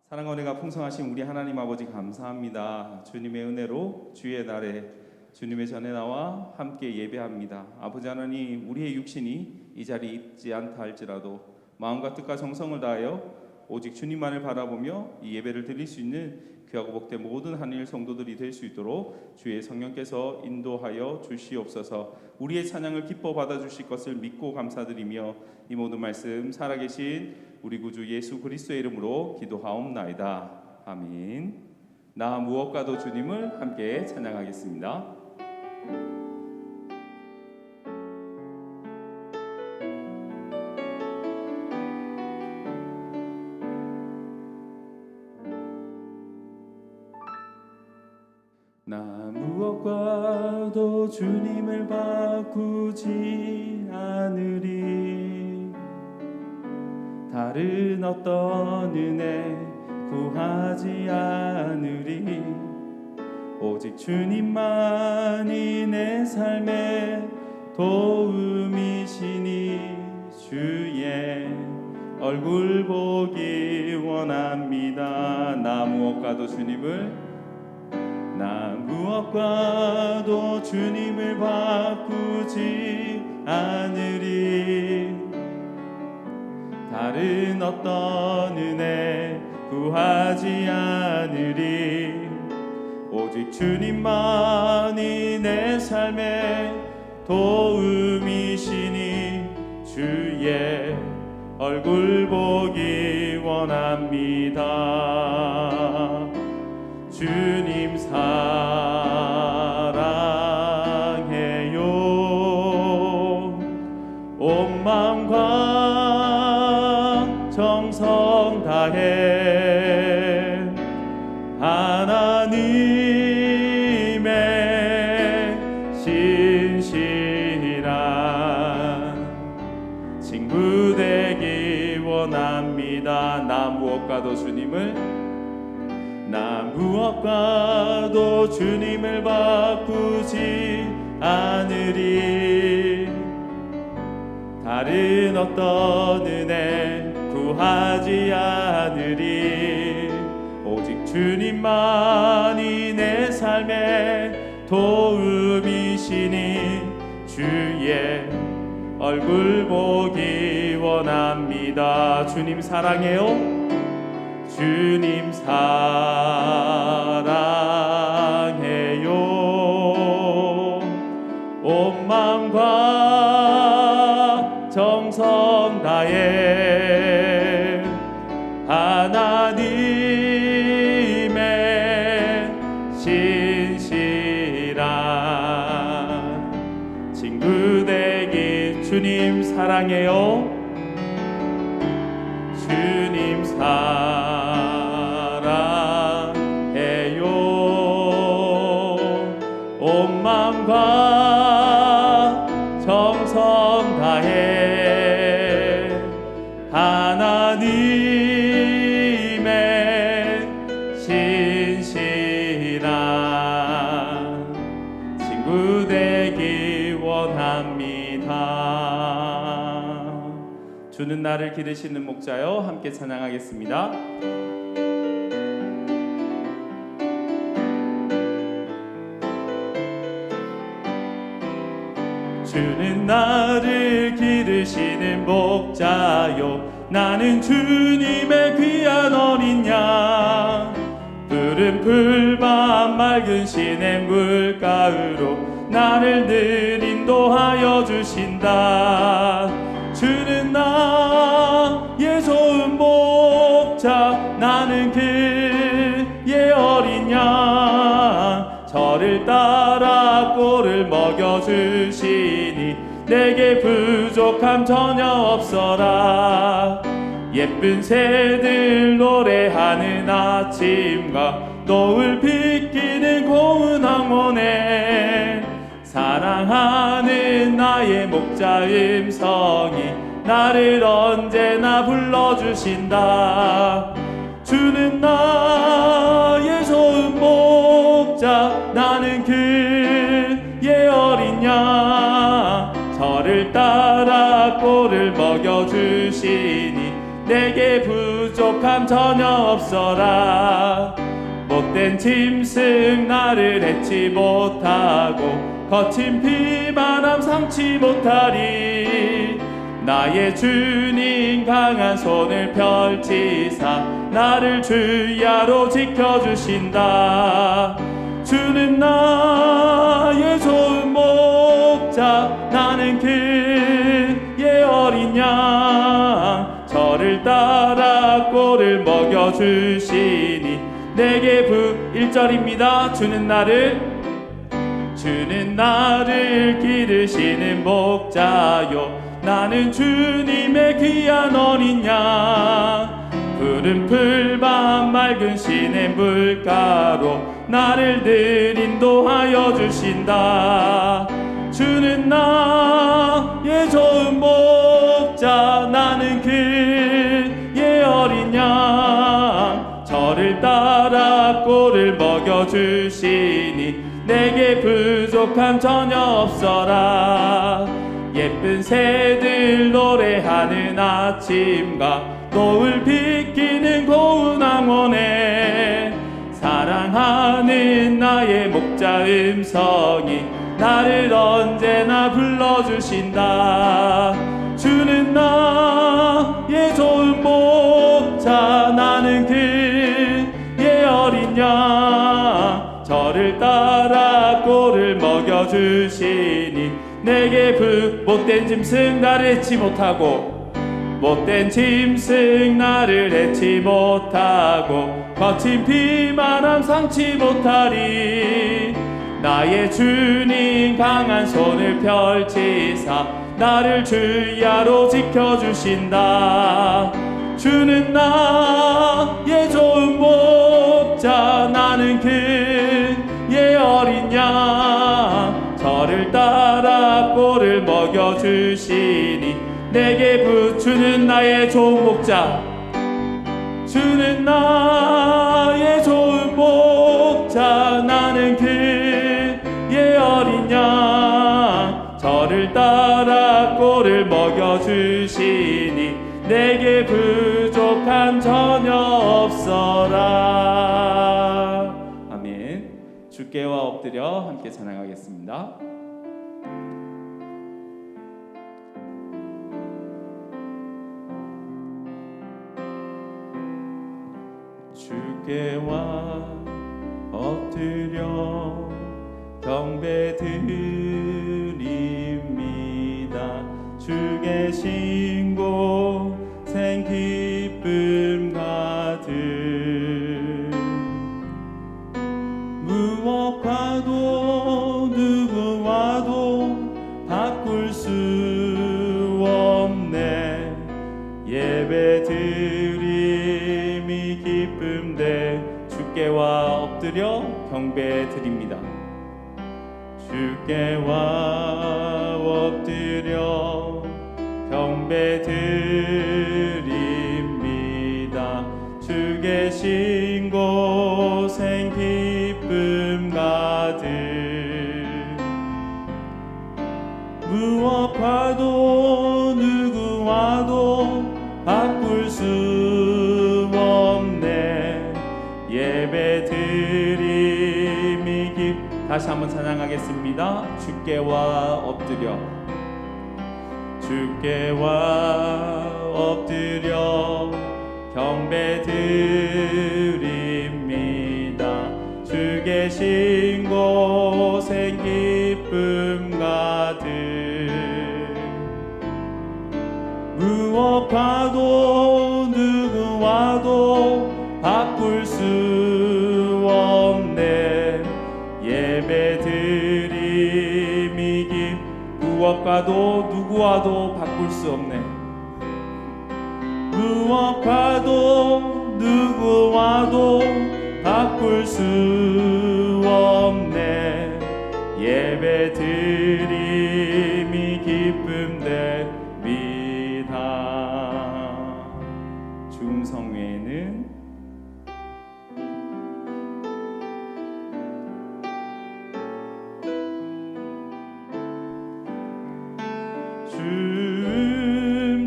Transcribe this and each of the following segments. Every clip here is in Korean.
사랑과 은혜가 풍성하신 우리 하나님 아버지 감사합니다. 주님의 은혜로 주의 날에 주님의 전에 나와 함께 예배합니다. 아버지 하나님, 우리의 육신이 이 자리에 있지 않다 할지라도 마음과 뜻과 정성을 다하여 오직 주님만을 바라보며 이 예배를 드릴 수 있는 귀하고 복된 모든 하늘 성도들이 될 수 있도록 주의 성령께서 인도하여 주시옵소서. 우리의 찬양을 기뻐 받아주실 것을 믿고 감사드리며 이 모든 말씀 살아계신 우리 구주 예수 그리스도의 이름으로 기도하옵나이다. 아멘. 나 무엇과도 주님을 함께 찬양하겠습니다. 나 무엇과도 주님을 바꾸지 않으리. 다른 어떤 은혜 구하지 않으리. 오직 주님만이 내 삶의 도움이시니 주의 얼굴 보기 원합니다. 나 무엇과도 주님을 바꾸지 않으리. 다른 어떤 은혜 구하지 않으리. 오직 주님만이 내 삶의 도움이시니 주의 얼굴 보기 원합니다. 주님 사랑해요. 온 마음과 정성 다해 하나님의 신실한 친구 되기 원합니다. 나 무엇과도 주님을 바꾸지 않으리. 다른 어떤 은혜 구하지 않으리. 오직 주님만이 내 삶의 도움이시니 주의 얼굴 보기 원합니다. 주님 사랑해요. 주님 사랑해요. 온 마음과 정성 다해 하나님의 신실한 친구 되기. 주님 사랑해요. 주님 사랑해요. 온 마음과 정성 다해 하나님의 신실한 친구 되기 원합니다. 주는 나를 기르시는 목자여. 함께 찬양하겠습니다. 주는 나를 기르시는 목자요. 나는 주님의 귀한 어린 양. 푸른 풀밭 맑은 시냇 물가으로 나를 늘 인도하여 주신다. 주는 나의 좋은 목자. 나는 그의 어린 양. 저를 따라 꼴을 먹여주시니 내게 부족함 전혀 없어라. 예쁜 새들 노래하는 아침과 노을 비끼는 고운 황혼에 사랑하는 나의 목자 음성이 나를 언제나 불러주신다. 주는 나의 좋은 목자. 나는 그의 어린 양. 저를 따라 꼴을 먹여주시니 내게 부족함 전혀 없어라. 못된 짐승 나를 해치 못하고 거친 비만함 삼지 못하리. 나의 주님 강한 손을 펼치사 나를 주야로 지켜주신다. 주는 나의 좋은 목자, 나는 그의 어린 양. 저를 따라 꼴을 먹여주시니 내게 1절입니다. 주는 나를 기르시는 목자요, 나는 주님의 귀한 어린 양. 푸른 풀밭 맑은 시냇 물가로 나를 늘 인도하여 주신다. 주는 나의 좋은 목자, 나는 그의 어린 양. 저를 따라 꼴을 먹여주시니 내게 부족함 전혀 없어라. 예쁜 새들 노래하는 아침과 노을 비키는 고운 황혼에 사랑하는 나의 목자 음성이 나를 언제나 불러주신다. 주는 나의 좋은 목자, 나는 그의 어린 양. 저를 따라 꼴을 먹여주시니 내게 못된 짐승 나를 해치 못하고 못된 짐승 나를 해치 못하고 거친 비만함 삼지 못하리. 나의 주님 강한 손을 펼치사 나를 주야로 지켜주신다. 주는 나의 좋은 목자, 나는 그의 어린 양. 저를 따라 꼴을 먹여주시니 내게 주는 나의 좋은 목자, 주는 나의 좋은 목자, 나는 그의 어린 양. 저를 따라 꼴을 먹여주시니 내게 부족함 전혀 없어라. 아멘. 주께와 엎드려 함께 찬양하겠습니다. 주께와 엎드려 경배드립니다. 주 계신 곳엔 기쁨 가득 무엇과도 누구와도 바꿀 수 없네. 예배드림이 기쁨돼 주께와 엎드려 경배드립니다. 주께와 엎드려 경배드립니다. 주 계신 곳엔 기쁨 가득 무엇과도 누구와도 바꿀 수 없네. 예배드림이 다시 한번 찬양하겠습니다. 주께와 엎드려 경배드립니다. 주 계신 곳엔 기쁨 가득 무엇과도 누구와도 바꿀 수 없네. 예배드림이 무엇과도 누구와도 바꿀 수 없네. 무엇과도 누구와도 바꿀 수 없네. 예배드림이 기쁨됩니다. 중성 외에는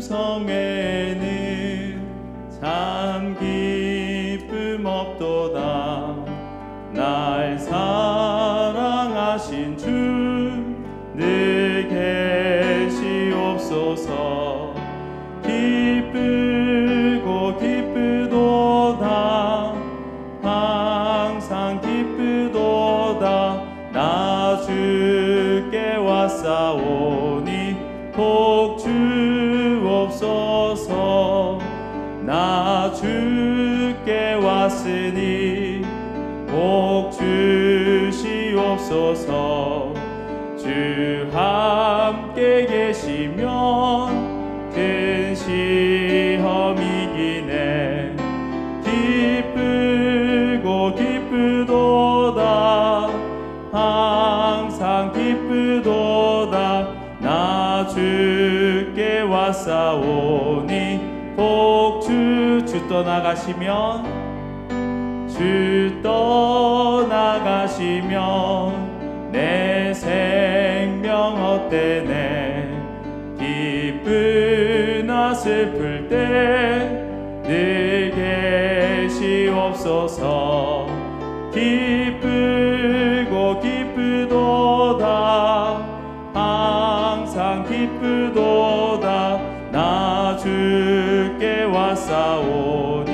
주음성에는 참 기쁨 없도다. 날 사랑하신 주 늘 계시옵소서. 기쁘고 기쁘도다. 항상 기쁘도다. 나 주께 왔사오니 복 주옵소서. 나 주께 왔으니 복 주시옵소서. 주 함께 계시면 큰 시험이기네. 기쁘고 기쁘도다. 항상 기쁘도다. 나 주께 왔사오니 복주. 주 떠나가시면 내 생명 헛되네. 기쁘나 슬플 때 늘 계시옵소서. 기쁘고 기쁘도다. 항상 기쁘도다. 나 주께 왔사오니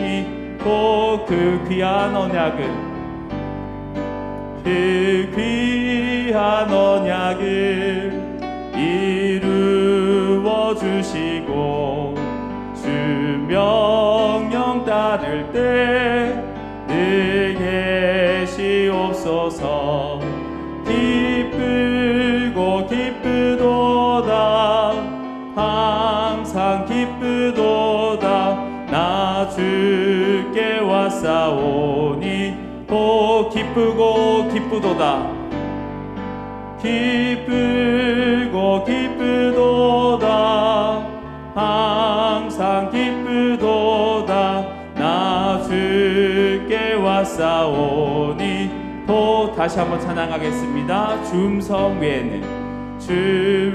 그 귀한 언약을 이루어 주시고 주 명령 따를 때 늘 계시옵소서. 기쁘고 기쁘도다. 항상 기쁘도다. 나 주께 왔사오니 기쁘고 기쁘도다. 기쁘고 기쁘도다. 항상 기쁘도다. 나 주께 왔사오니 다시 한번 찬양하겠습니다. 주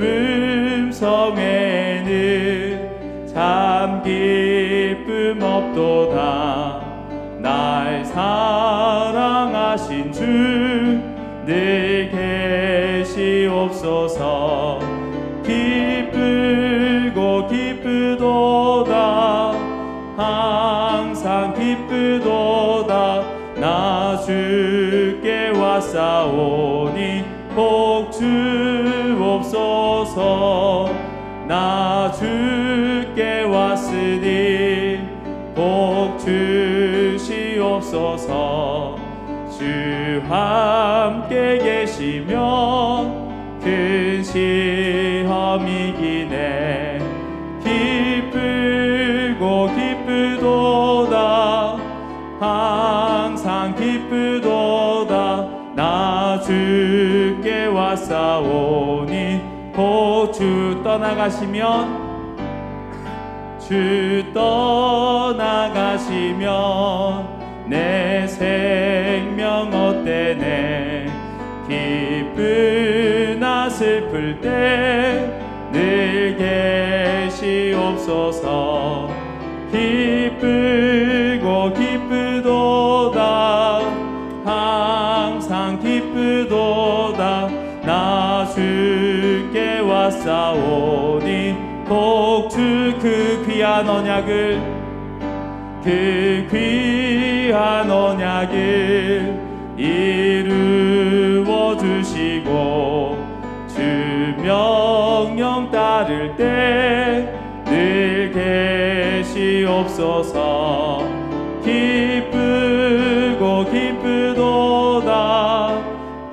음성 외에는 참 기쁨 없도다. 날 사랑하신 주 늘 계시옵소서. 기쁘고 기쁘도다. 항상 기쁘도다. 나 주께 왔사오니 복 주옵소서. 나 주께 왔으니 복 주시옵소서. 주 함께 계시면 큰 시험이기네. 기쁘고 기쁘도다. 항상 기쁘도다. 나 주께 왔사오니 주 떠나가시면 내 생명 헛되네. 기쁘나 슬플 때 늘 계시옵소서. 기쁘고 기쁘도다. 항상 기쁘도다. 나 주께 왔사오니 그 귀한 언약을 이루어 주시고 주 명령 따를 때 늘 계시옵소서. 기쁘고 기쁘도다.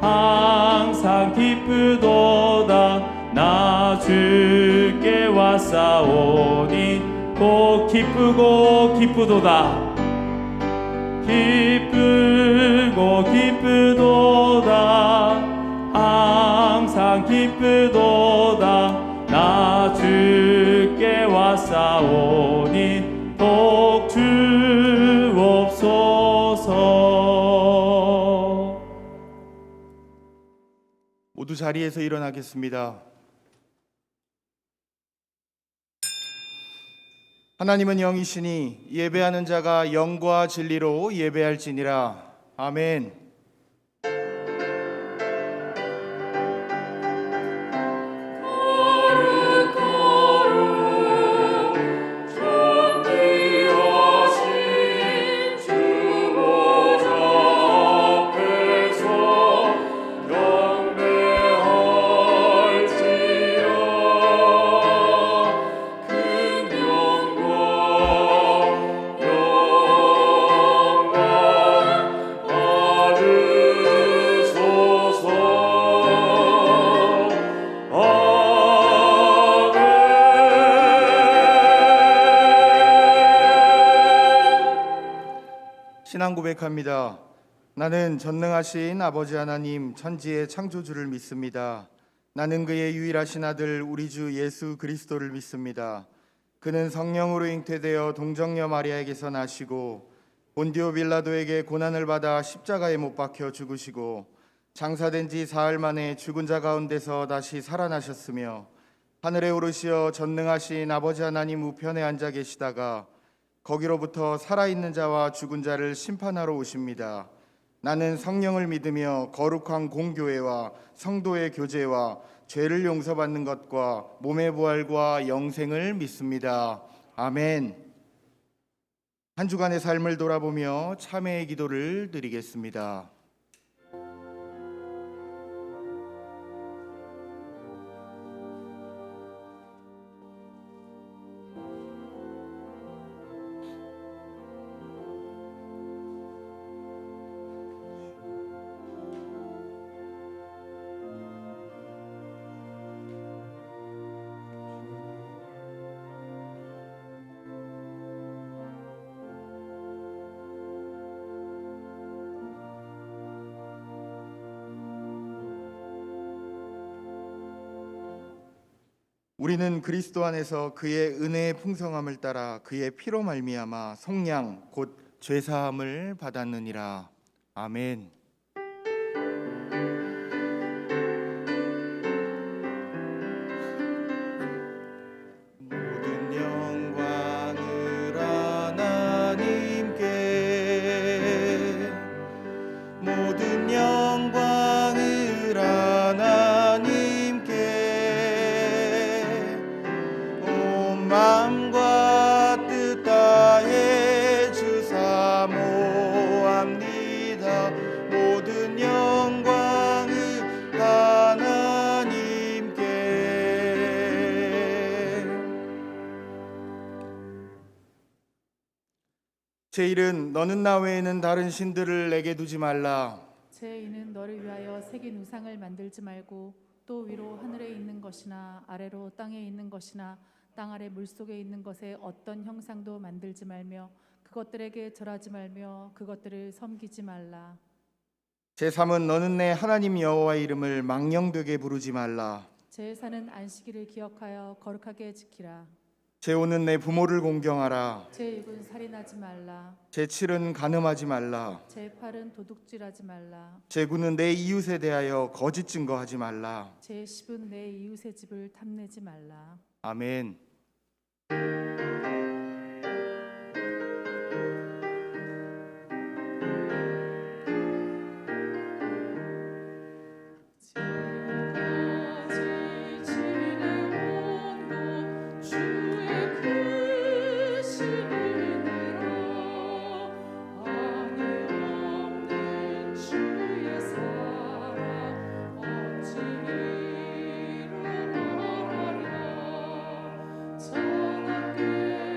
항상 기쁘도다. 나 주께 왔사오니 기쁘고 기쁘도다. 기쁘고 기쁘도다. 항상 기쁘도다. 나 주께 왔사오니 복 주옵소서. 모두 자리에서 일어나겠습니다. 하나님은 영이시니 예배하는 자가 영과 진리로 예배할지니라. 아멘. 신앙 고백합니다. 나는 전능하신 아버지 하나님 천지의 창조주를 믿습니다. 나는 그의 유일하신 아들 우리 주 예수 그리스도를 믿습니다. 그는 성령으로 잉태되어 동정녀 마리아에게서 나시고 본디오 빌라도에게 고난을 받아 십자가에 못 박혀 죽으시고 장사된 지 사흘 만에 죽은 자 가운데서 다시 살아나셨으며 하늘에 오르시어 전능하신 아버지 하나님 우편에 앉아 계시다가 거기로부터 살아있는 자와 죽은 자를 심판하러 오십니다. 나는 성령을 믿으며 거룩한 공교회와 성도의 교제와 죄를 용서받는 것과 몸의 부활과 영생을 믿습니다. 아멘. 한 주간의 삶을 돌아보며 참회의 기도를 드리겠습니다. 우리는 그리스도 안에서 그의 은혜의 풍성함을 따라 그의 피로 말미암아 속량 곧 죄사함을 받았느니라. 아멘. 모든 영광을 하나님께, 모든 영광을 하나님께 온 마음과 뜻 다해 주사 모합니다. 모든 영광을 하나님께. 제1은 너는 나 외에는 다른 신들을 내게 두지 말라. 제2는 너를 위하여 새긴 우상을 만들지 말고 또 위로 하늘에 있는 것이나 아래로 땅에 있는 것이나 땅 아래 물속에 있는 것에 어떤 형상도 만들지 말며 그것들에게 절하지 말며 그것들을 섬기지 말라. 제3은 너는 내 하나님 여호와의 이름을 망령되게 부르지 말라. 제4는 안식일을 기억하여 거룩하게 지키라. 제5는 내 부모를 공경하라. 제6은 살인하지 말라. 제7은 간음하지 말라. 제8은 도둑질하지 말라. 제9는 내 이웃에 대하여 거짓 증거하지 말라. 제10은 내 이웃의 집을 탐내지 말라. 아멘. 전하께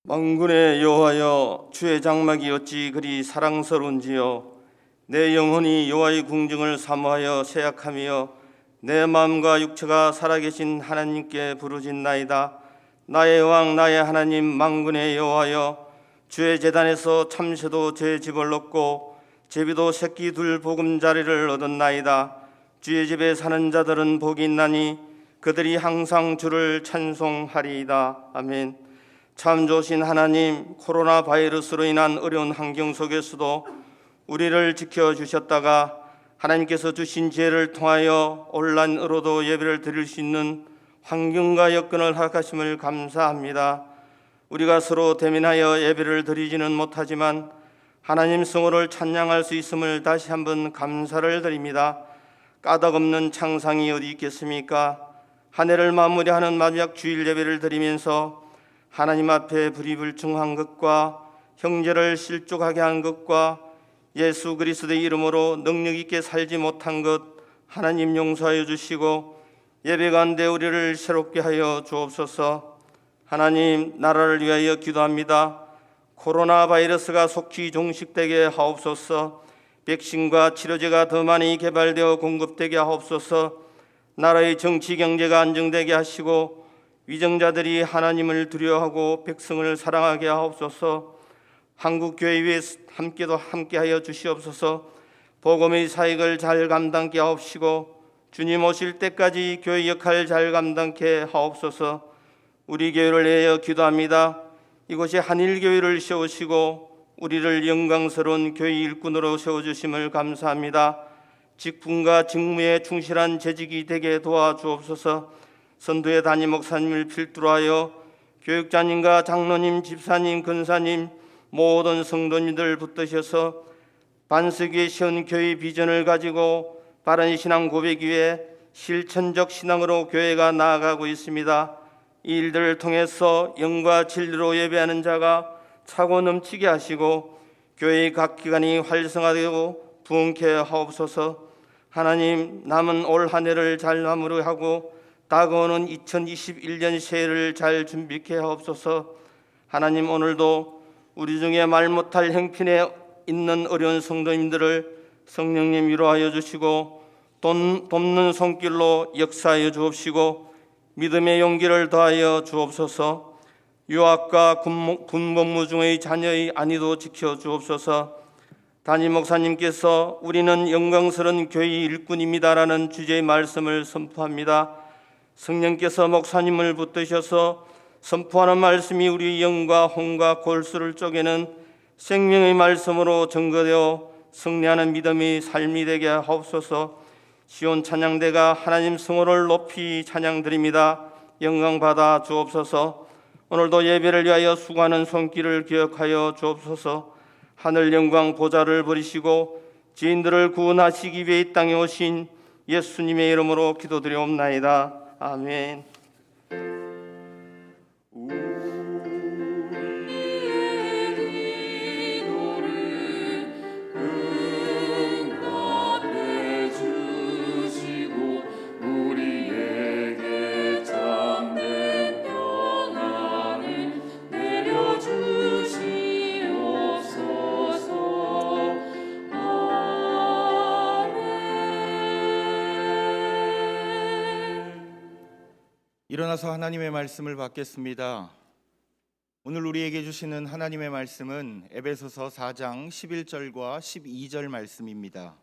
만군의 여호와여, 주의 장막이 어찌 그리 사랑스러운지요. 내 영혼이 여호와의 궁정을 사모하여 세약하며 내 마음과 육체가 살아계신 하나님께 부르짖나이다. 나의 왕 나의 하나님 만군의 여호와여, 주의 제단에서 참새도 제 집을 얻고 제비도 새끼 둘 보금자리를 얻었나이다. 주의 집에 사는 자들은 복이 있나니 그들이 항상 주를 찬송하리이다. 아멘. 참 좋으신 하나님, 코로나 바이러스로 인한 어려운 환경 속에서도 우리를 지켜주셨다가 하나님께서 주신 지혜를 통하여 온라인으로도 예배를 드릴 수 있는 환경과 여건을 허락하심을 감사합니다. 우리가 서로 대면하여 예배를 드리지는 못하지만 하나님 성호를 찬양할 수 있음을 다시 한번 감사를 드립니다. 까닭없는 창상이 어디 있겠습니까? 한 해를 마무리하는 마지막 주일 예배를 드리면서 하나님 앞에 불의불충한 것과 형제를 실족하게 한 것과 예수 그리스도의 이름으로 능력 있게 살지 못한 것 하나님 용서하여 주시고 예배 가운데 우리를 새롭게 하여 주옵소서. 하나님, 나라를 위하여 기도합니다. 코로나 바이러스가 속히 종식되게 하옵소서. 백신과 치료제가 더 많이 개발되어 공급되게 하옵소서. 나라의 정치 경제가 안정되게 하시고 위정자들이 하나님을 두려워하고 백성을 사랑하게 하옵소서. 한국교회 위에 함께하여 주시옵소서. 복음의 사역을 잘 감당케 하옵시고 주님 오실 때까지 교회 역할 잘 감당케 하옵소서. 우리 교회를 위하여 기도합니다. 이곳에 한일교회를 세우시고 우리를 영광스러운 교회 일꾼으로 세워주심을 감사합니다. 직분과 직무에 충실한 재직이 되게 도와주옵소서. 선두의 담임 목사님을 필두로 하여 교육자님과 장로님, 집사님, 권사님, 모든 성도님들 붙드셔서 반석위에 세운 교회 비전을 가지고 바른 신앙 고백 위에 실천적 신앙으로 교회가 나아가고 있습니다. 이 일들을 통해서 영과 진리로 예배하는 자가 차고 넘치게 하시고 교회의 각 기관이 활성화되고 부흥케 하옵소서. 하나님, 남은 올 한 해를 잘 마무리하고 다가오는 2021년 새해를 잘 준비케 하옵소서. 하나님, 오늘도 우리 중에 말 못할 형편에 있는 어려운 성도님들을 성령님 위로하여 주시고 돕는 손길로 역사하여 주옵시고 믿음의 용기를 더하여 주옵소서. 유학과 군복무 중의 자녀의 안위도 지켜 주옵소서. 담임 목사님께서 우리는 영광스러운 교회 일꾼입니다라는 주제의 말씀을 선포합니다. 성령께서 목사님을 붙드셔서 선포하는 말씀이 우리 영과 혼과 골수를 쪼개는 생명의 말씀으로 증거되어 승리하는 믿음의 삶이 되게 하옵소서. 시온 찬양대가 하나님 성호를 높이 찬양드립니다. 영광 받아 주옵소서. 오늘도 예배를 위하여 수고하는 손길을 기억하여 주옵소서. 하늘 영광 보좌를 버리시고 지인들을 구원하시기 위해 이 땅에 오신 예수님의 이름으로 기도드리옵나이다. 아멘. 일어나서 하나님의 말씀을 받겠습니다. 오늘 우리에게 주시는 하나님의 말씀은 에베소서 4장 11절과 12절 말씀입니다.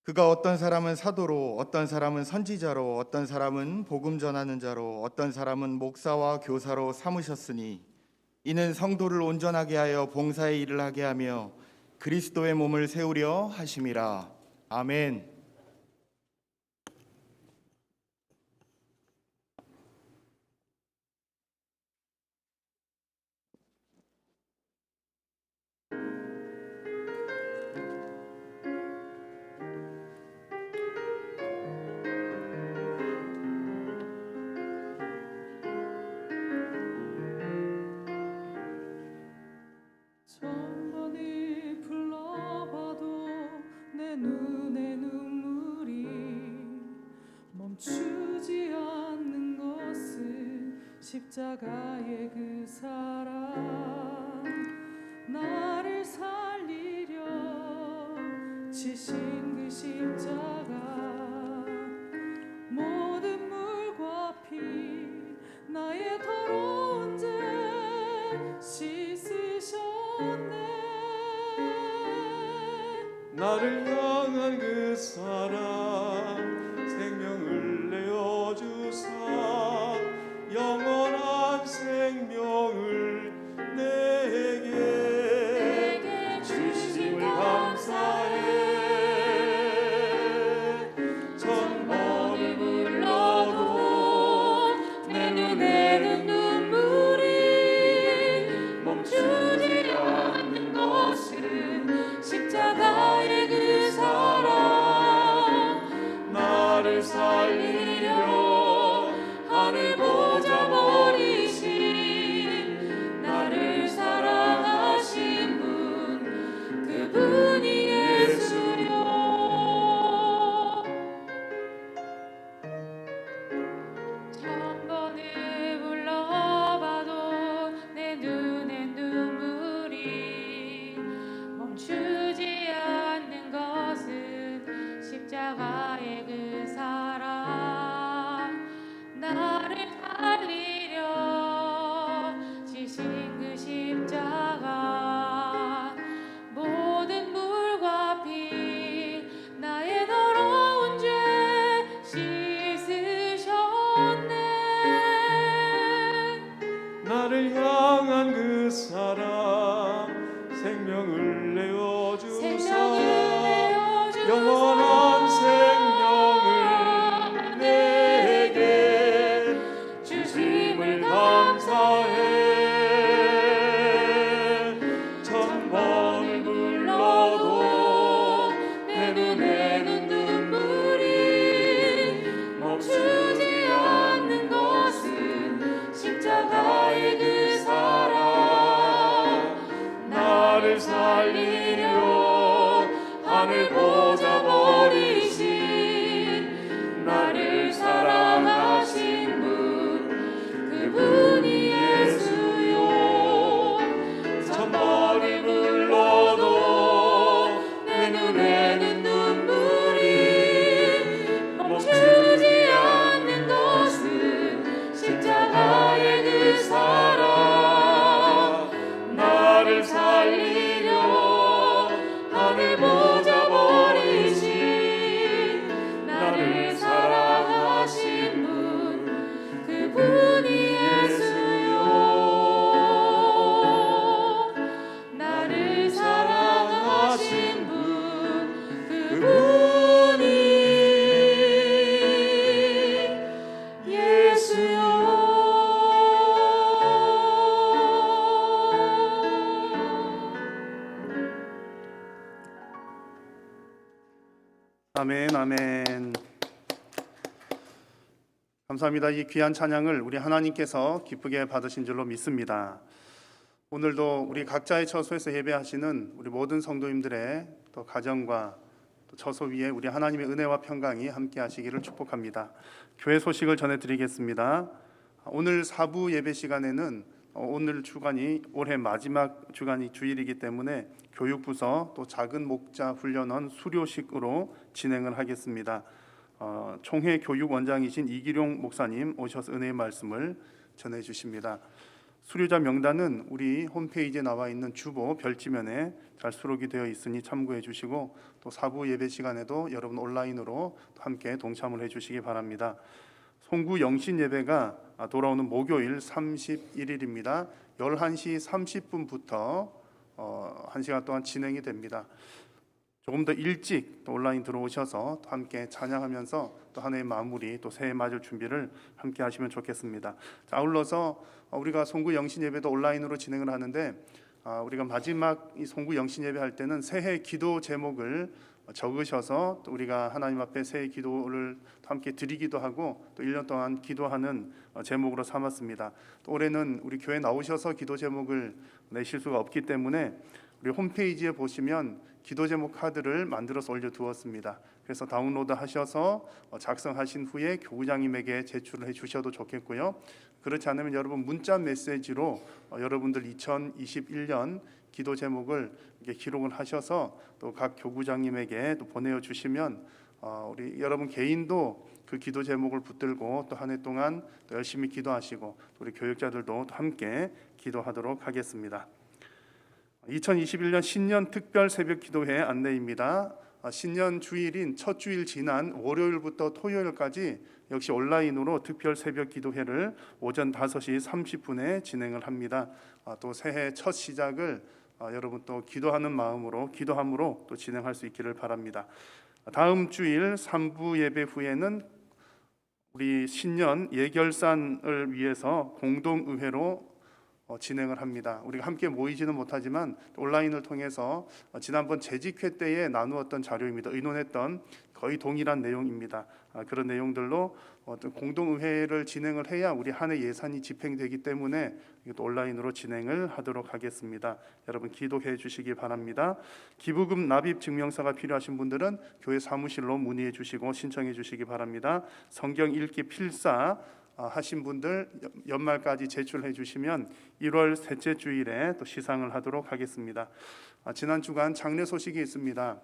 그가 어떤 사람은 사도로, 어떤 사람은 선지자로, 어떤 사람은 복음 전하는 자로, 어떤 사람은 목사와 교사로 삼으셨으니 이는 성도를 온전하게 하여 봉사의 일을 하게 하며 그리스도의 몸을 세우려 하심이라. 아멘. 천번이 불러봐도 내 눈에 눈 십자가의 그 사랑 나를 살리려 지신 그 십자가 모든 물과 피 나의 더러운 죄 씻으셨네. 나를 향한 그 사랑 생명을 내어주사 영원한 생명을 내게 주심을 감사해. 천번을 불러도 내 눈에는 눈물이 멈추지 않는 것은 십자가의 그 사랑 나를 살리려 하늘 보좌 버리신 나를 사랑하신 분 그분이 예수요. 천번을 불러봐도 내 눈엔 눈물이 멈추지 않는 것은 십자가의 그 사랑 나를 살리려 지신 그 십자가 모든 물과 피 나의 더러운 죄 씻으셨네. 나를 향한 그 사랑 생명을 내어주사 영원한 생명을 내게 주심을 감사해. 천번을 불러도 내 눈에는 눈물이 멈추지 않는 것은 십자가의 그 사랑 나를 살리려 하늘 보좌 버리신 나를 사랑하신 분 그분이 예수요. 천번을 불러도 내 눈에는 눈물이 멈추지 않는 것은 십자가의 그 사랑 나를 살리려 하늘 보좌 버리신 나를 사랑하신 분 그분이 예수요. 나를 사랑하신 분 그분이 예수요. 아멘, 아멘. 감사합니다. 이 귀한 찬양을 우리 하나님께서 기쁘게 받으신 줄로 믿습니다. 오늘도 우리 각자의 처소에서 예배하시는 우리 모든 성도님들의 또 가정과 또 처소 위에 우리 하나님의 은혜와 평강이 함께 하시기를 축복합니다. 교회 소식을 전해드리겠습니다. 오늘 4부 예배 시간에는 오늘 주간이 올해 마지막 주간이 주일이기 때문에 교육부서 또 작은 목자 훈련원 수료식으로 진행을 하겠습니다. 총회 교육원장이신 이기룡 목사님 오셔서 은혜의 말씀을 전해 주십니다. 수료자 명단은 우리 홈페이지에 나와 있는 주보 별지면에 잘 수록이 되어 있으니 참고해 주시고 또 4부 예배 시간에도 여러분 온라인으로 함께 동참을 해 주시기 바랍니다. 송구 영신 예배가 돌아오는 목요일 31일입니다. 11시 30분부터 1시간 동안 진행이 됩니다. 조금 더 일찍 또 온라인 들어오셔서 또 함께 찬양하면서 또 한 해의 마무리 또 새해 맞을 준비를 함께 하시면 좋겠습니다. 자, 아울러서 우리가 송구 영신 예배도 온라인으로 진행을 하는데 우리가 마지막 이 송구 영신 예배 할 때는 새해 기도 제목을 적으셔서 또 우리가 하나님 앞에 새해 기도를 함께 드리기도 하고 또 1년 동안 기도하는 제목으로 삼았습니다. 또 올해는 우리 교회 나오셔서 기도 제목을 내실 수가 없기 때문에 우리 홈페이지에 보시면 기도 제목 카드를 만들어서 올려두었습니다. 그래서 다운로드 하셔서 작성하신 후에 교구장님에게 제출을 해주셔도 좋겠고요. 그렇지 않으면 여러분 문자 메시지로 여러분들 2021년 기도 제목을 이렇게 기록을 하셔서 또 각 교구장님에게 또 보내주시면 우리 여러분 개인도 그 기도 제목을 붙들고 또 한 해 동안 또 열심히 기도하시고 우리 교육자들도 또 함께 기도하도록 하겠습니다. 2021년 신년 특별 새벽 기도회 안내입니다. 신년 주일인 첫 주일 지난 월요일부터 토요일까지 역시 온라인으로 특별 새벽 기도회를 오전 5시 30분에 진행을 합니다. 또 새해 첫 시작을 여러분 또 기도하는 마음으로 기도함으로 또 진행할 수 있기를 바랍니다. 다음 주일 3부 예배 후에는 우리 신년 예결산을 위해서 공동의회로 진행을 합니다. 우리가 함께 모이지는 못하지만 온라인을 통해서 지난번 재직회 때에 나누었던 자료입니다. 의논했던 거의 동일한 내용입니다. 그런 내용들로 공동의회를 진행을 해야 우리 한 해 예산이 집행되기 때문에 이것도 온라인으로 진행을 하도록 하겠습니다. 여러분 기도해 주시기 바랍니다. 기부금 납입 증명서가 필요하신 분들은 교회 사무실로 문의해 주시고 신청해 주시기 바랍니다. 성경 읽기 필사 하신 분들 연말까지 제출해 주시면 1월 셋째 주일에 또 시상을 하도록 하겠습니다. 지난 주간 장례 소식이 있습니다.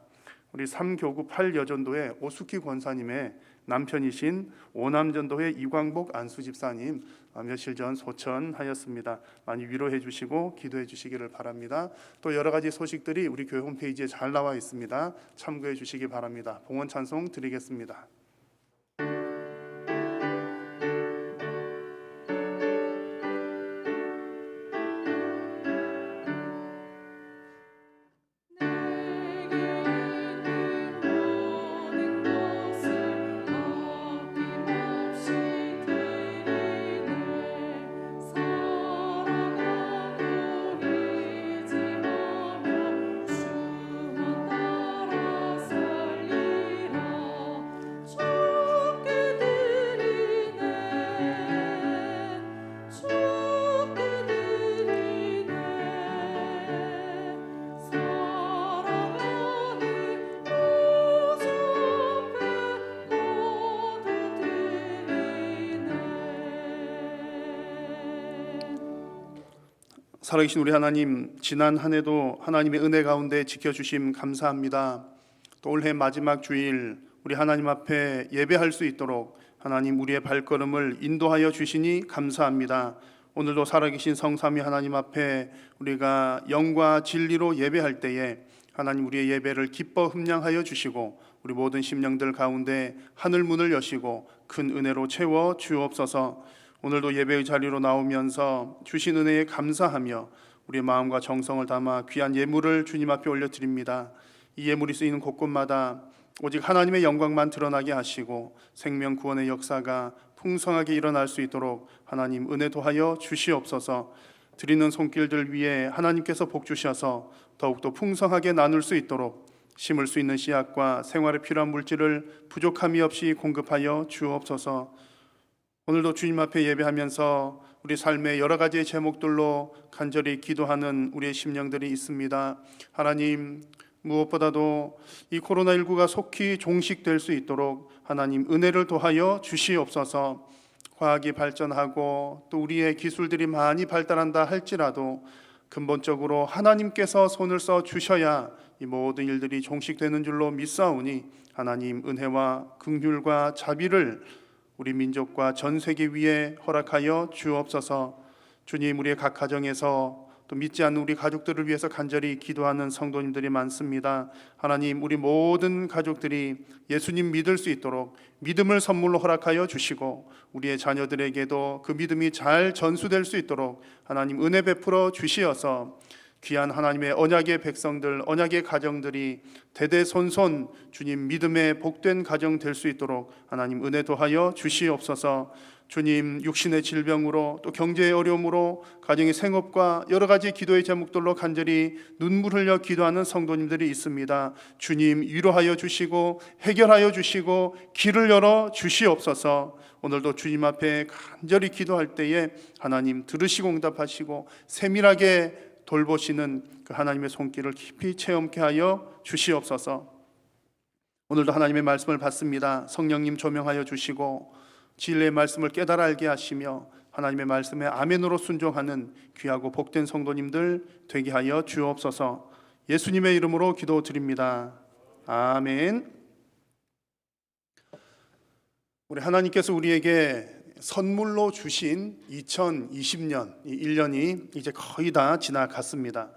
우리 3교구 8여전도회 오수키 권사님의 남편이신 오남전도회 이광복 안수집사님 며칠 전 소천하였습니다. 많이 위로해 주시고 기도해 주시기를 바랍니다. 또 여러 가지 소식들이 우리 교회 홈페이지에 잘 나와 있습니다. 참고해 주시기 바랍니다. 봉헌 찬송 드리겠습니다. 살아계신 우리 하나님, 지난 한 해도 하나님의 은혜 가운데 지켜주심 감사합니다. 또 올해 마지막 주일 우리 하나님 앞에 예배할 수 있도록 하나님 우리의 발걸음을 인도하여 주시니 감사합니다. 오늘도 살아계신 성삼위 하나님 앞에 우리가 영과 진리로 예배할 때에 하나님 우리의 예배를 기뻐 흠량하여 주시고 우리 모든 심령들 가운데 하늘 문을 여시고 큰 은혜로 채워 주옵소서. 오늘도 예배의 자리로 나오면서 주신 은혜에 감사하며 우리의 마음과 정성을 담아 귀한 예물을 주님 앞에 올려드립니다. 이 예물이 쓰이는 곳곳마다 오직 하나님의 영광만 드러나게 하시고 생명 구원의 역사가 풍성하게 일어날 수 있도록 하나님 은혜 도하여 주시옵소서. 드리는 손길들 위에 하나님께서 복 주셔서 더욱더 풍성하게 나눌 수 있도록 심을 수 있는 씨앗과 생활에 필요한 물질을 부족함이 없이 공급하여 주옵소서. 오늘도 주님 앞에 예배하면서 우리 삶의 여러 가지의 제목들로 간절히 기도하는 우리의 심령들이 있습니다. 하나님, 무엇보다도 이 코로나19가 속히 종식될 수 있도록 하나님 은혜를 도하여 주시옵소서. 과학이 발전하고 또 우리의 기술들이 많이 발달한다 할지라도 근본적으로 하나님께서 손을 써 주셔야 이 모든 일들이 종식되는 줄로 믿사오니 하나님 은혜와 긍휼과 자비를 우리 민족과 전 세계 위에 허락하여 주옵소서. 주님, 우리의 각 가정에서 또 믿지 않는 우리 가족들을 위해서 간절히 기도하는 성도님들이 많습니다. 하나님, 우리 모든 가족들이 예수님 믿을 수 있도록 믿음을 선물로 허락하여 주시고 우리의 자녀들에게도 그 믿음이 잘 전수될 수 있도록 하나님 은혜 베풀어 주시어서 귀한 하나님의 언약의 백성들, 언약의 가정들이 대대손손 주님 믿음의 복된 가정 될 수 있도록 하나님 은혜 도하여 주시옵소서. 주님, 육신의 질병으로 또 경제의 어려움으로 가정의 생업과 여러 가지 기도의 제목들로 간절히 눈물 흘려 기도하는 성도님들이 있습니다. 주님, 위로하여 주시고 해결하여 주시고 길을 열어 주시옵소서. 오늘도 주님 앞에 간절히 기도할 때에 하나님 들으시고 응답하시고 세밀하게 돌보시는 그 하나님의 손길을 깊이 체험케 하여 주시옵소서. 오늘도 하나님의 말씀을 받습니다. 성령님 조명하여 주시고 진리의 말씀을 깨달아 알게 하시며 하나님의 말씀에 아멘으로 순종하는 귀하고 복된 성도님들 되게 하여 주옵소서. 예수님의 이름으로 기도드립니다. 아멘. 우리 하나님께서 우리에게 선물로 주신 2020년, 이 1년이 이제 거의 다 지나갔습니다.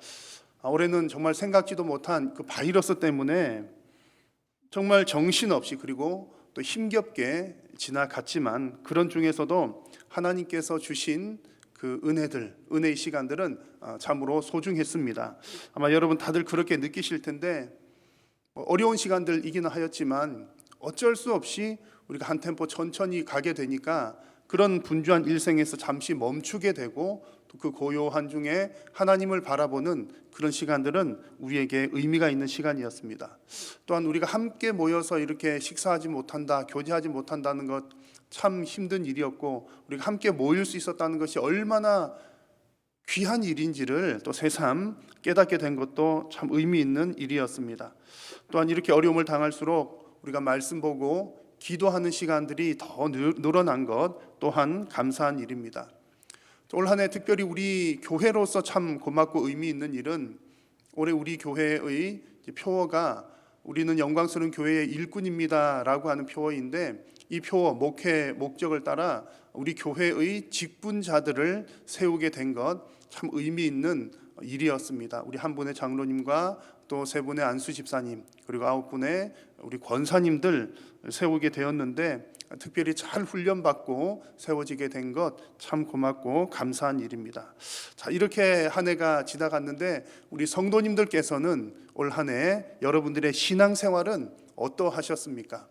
올해는 정말 생각지도 못한 그 바이러스 때문에 정말 정신없이 그리고 또 힘겹게 지나갔지만 그런 중에서도 하나님께서 주신 그 은혜들, 은혜의 시간들은 참으로 소중했습니다. 아마 여러분 다들 그렇게 느끼실 텐데 어려운 시간들이기는 하였지만 어쩔 수 없이 우리가 한 템포 천천히 가게 되니까 그런 분주한 일생에서 잠시 멈추게 되고 또 그 고요한 중에 하나님을 바라보는 그런 시간들은 우리에게 의미가 있는 시간이었습니다. 또한 우리가 함께 모여서 이렇게 식사하지 못한다, 교제하지 못한다는 것 참 힘든 일이었고 우리가 함께 모일 수 있었다는 것이 얼마나 귀한 일인지를 또 새삼 깨닫게 된 것도 참 의미 있는 일이었습니다. 또한 이렇게 어려움을 당할수록 우리가 말씀 보고 기도하는 시간들이 더 늘어난 것 또한 감사한 일입니다. 올 한 해 특별히 우리 교회로서 참 고맙고 의미 있는 일은 올해 우리 교회의 표어가 우리는 영광스러운 교회의 일꾼입니다 라고 하는 표어인데 이 표어 목회 목적을 따라 우리 교회의 직분자들을 세우게 된 것 참 의미 있는 일이었습니다. 우리 한 분의 장로님과 또 세 분의 안수 집사님 그리고 9분의 우리 권사님들 세우게 되었는데 특별히 잘 훈련받고 세워지게 된 것 참 고맙고 감사한 일입니다. 자, 이렇게 한 해가 지나갔는데 우리 성도님들께서는 올 한 해 여러분들의 신앙생활은 어떠하셨습니까?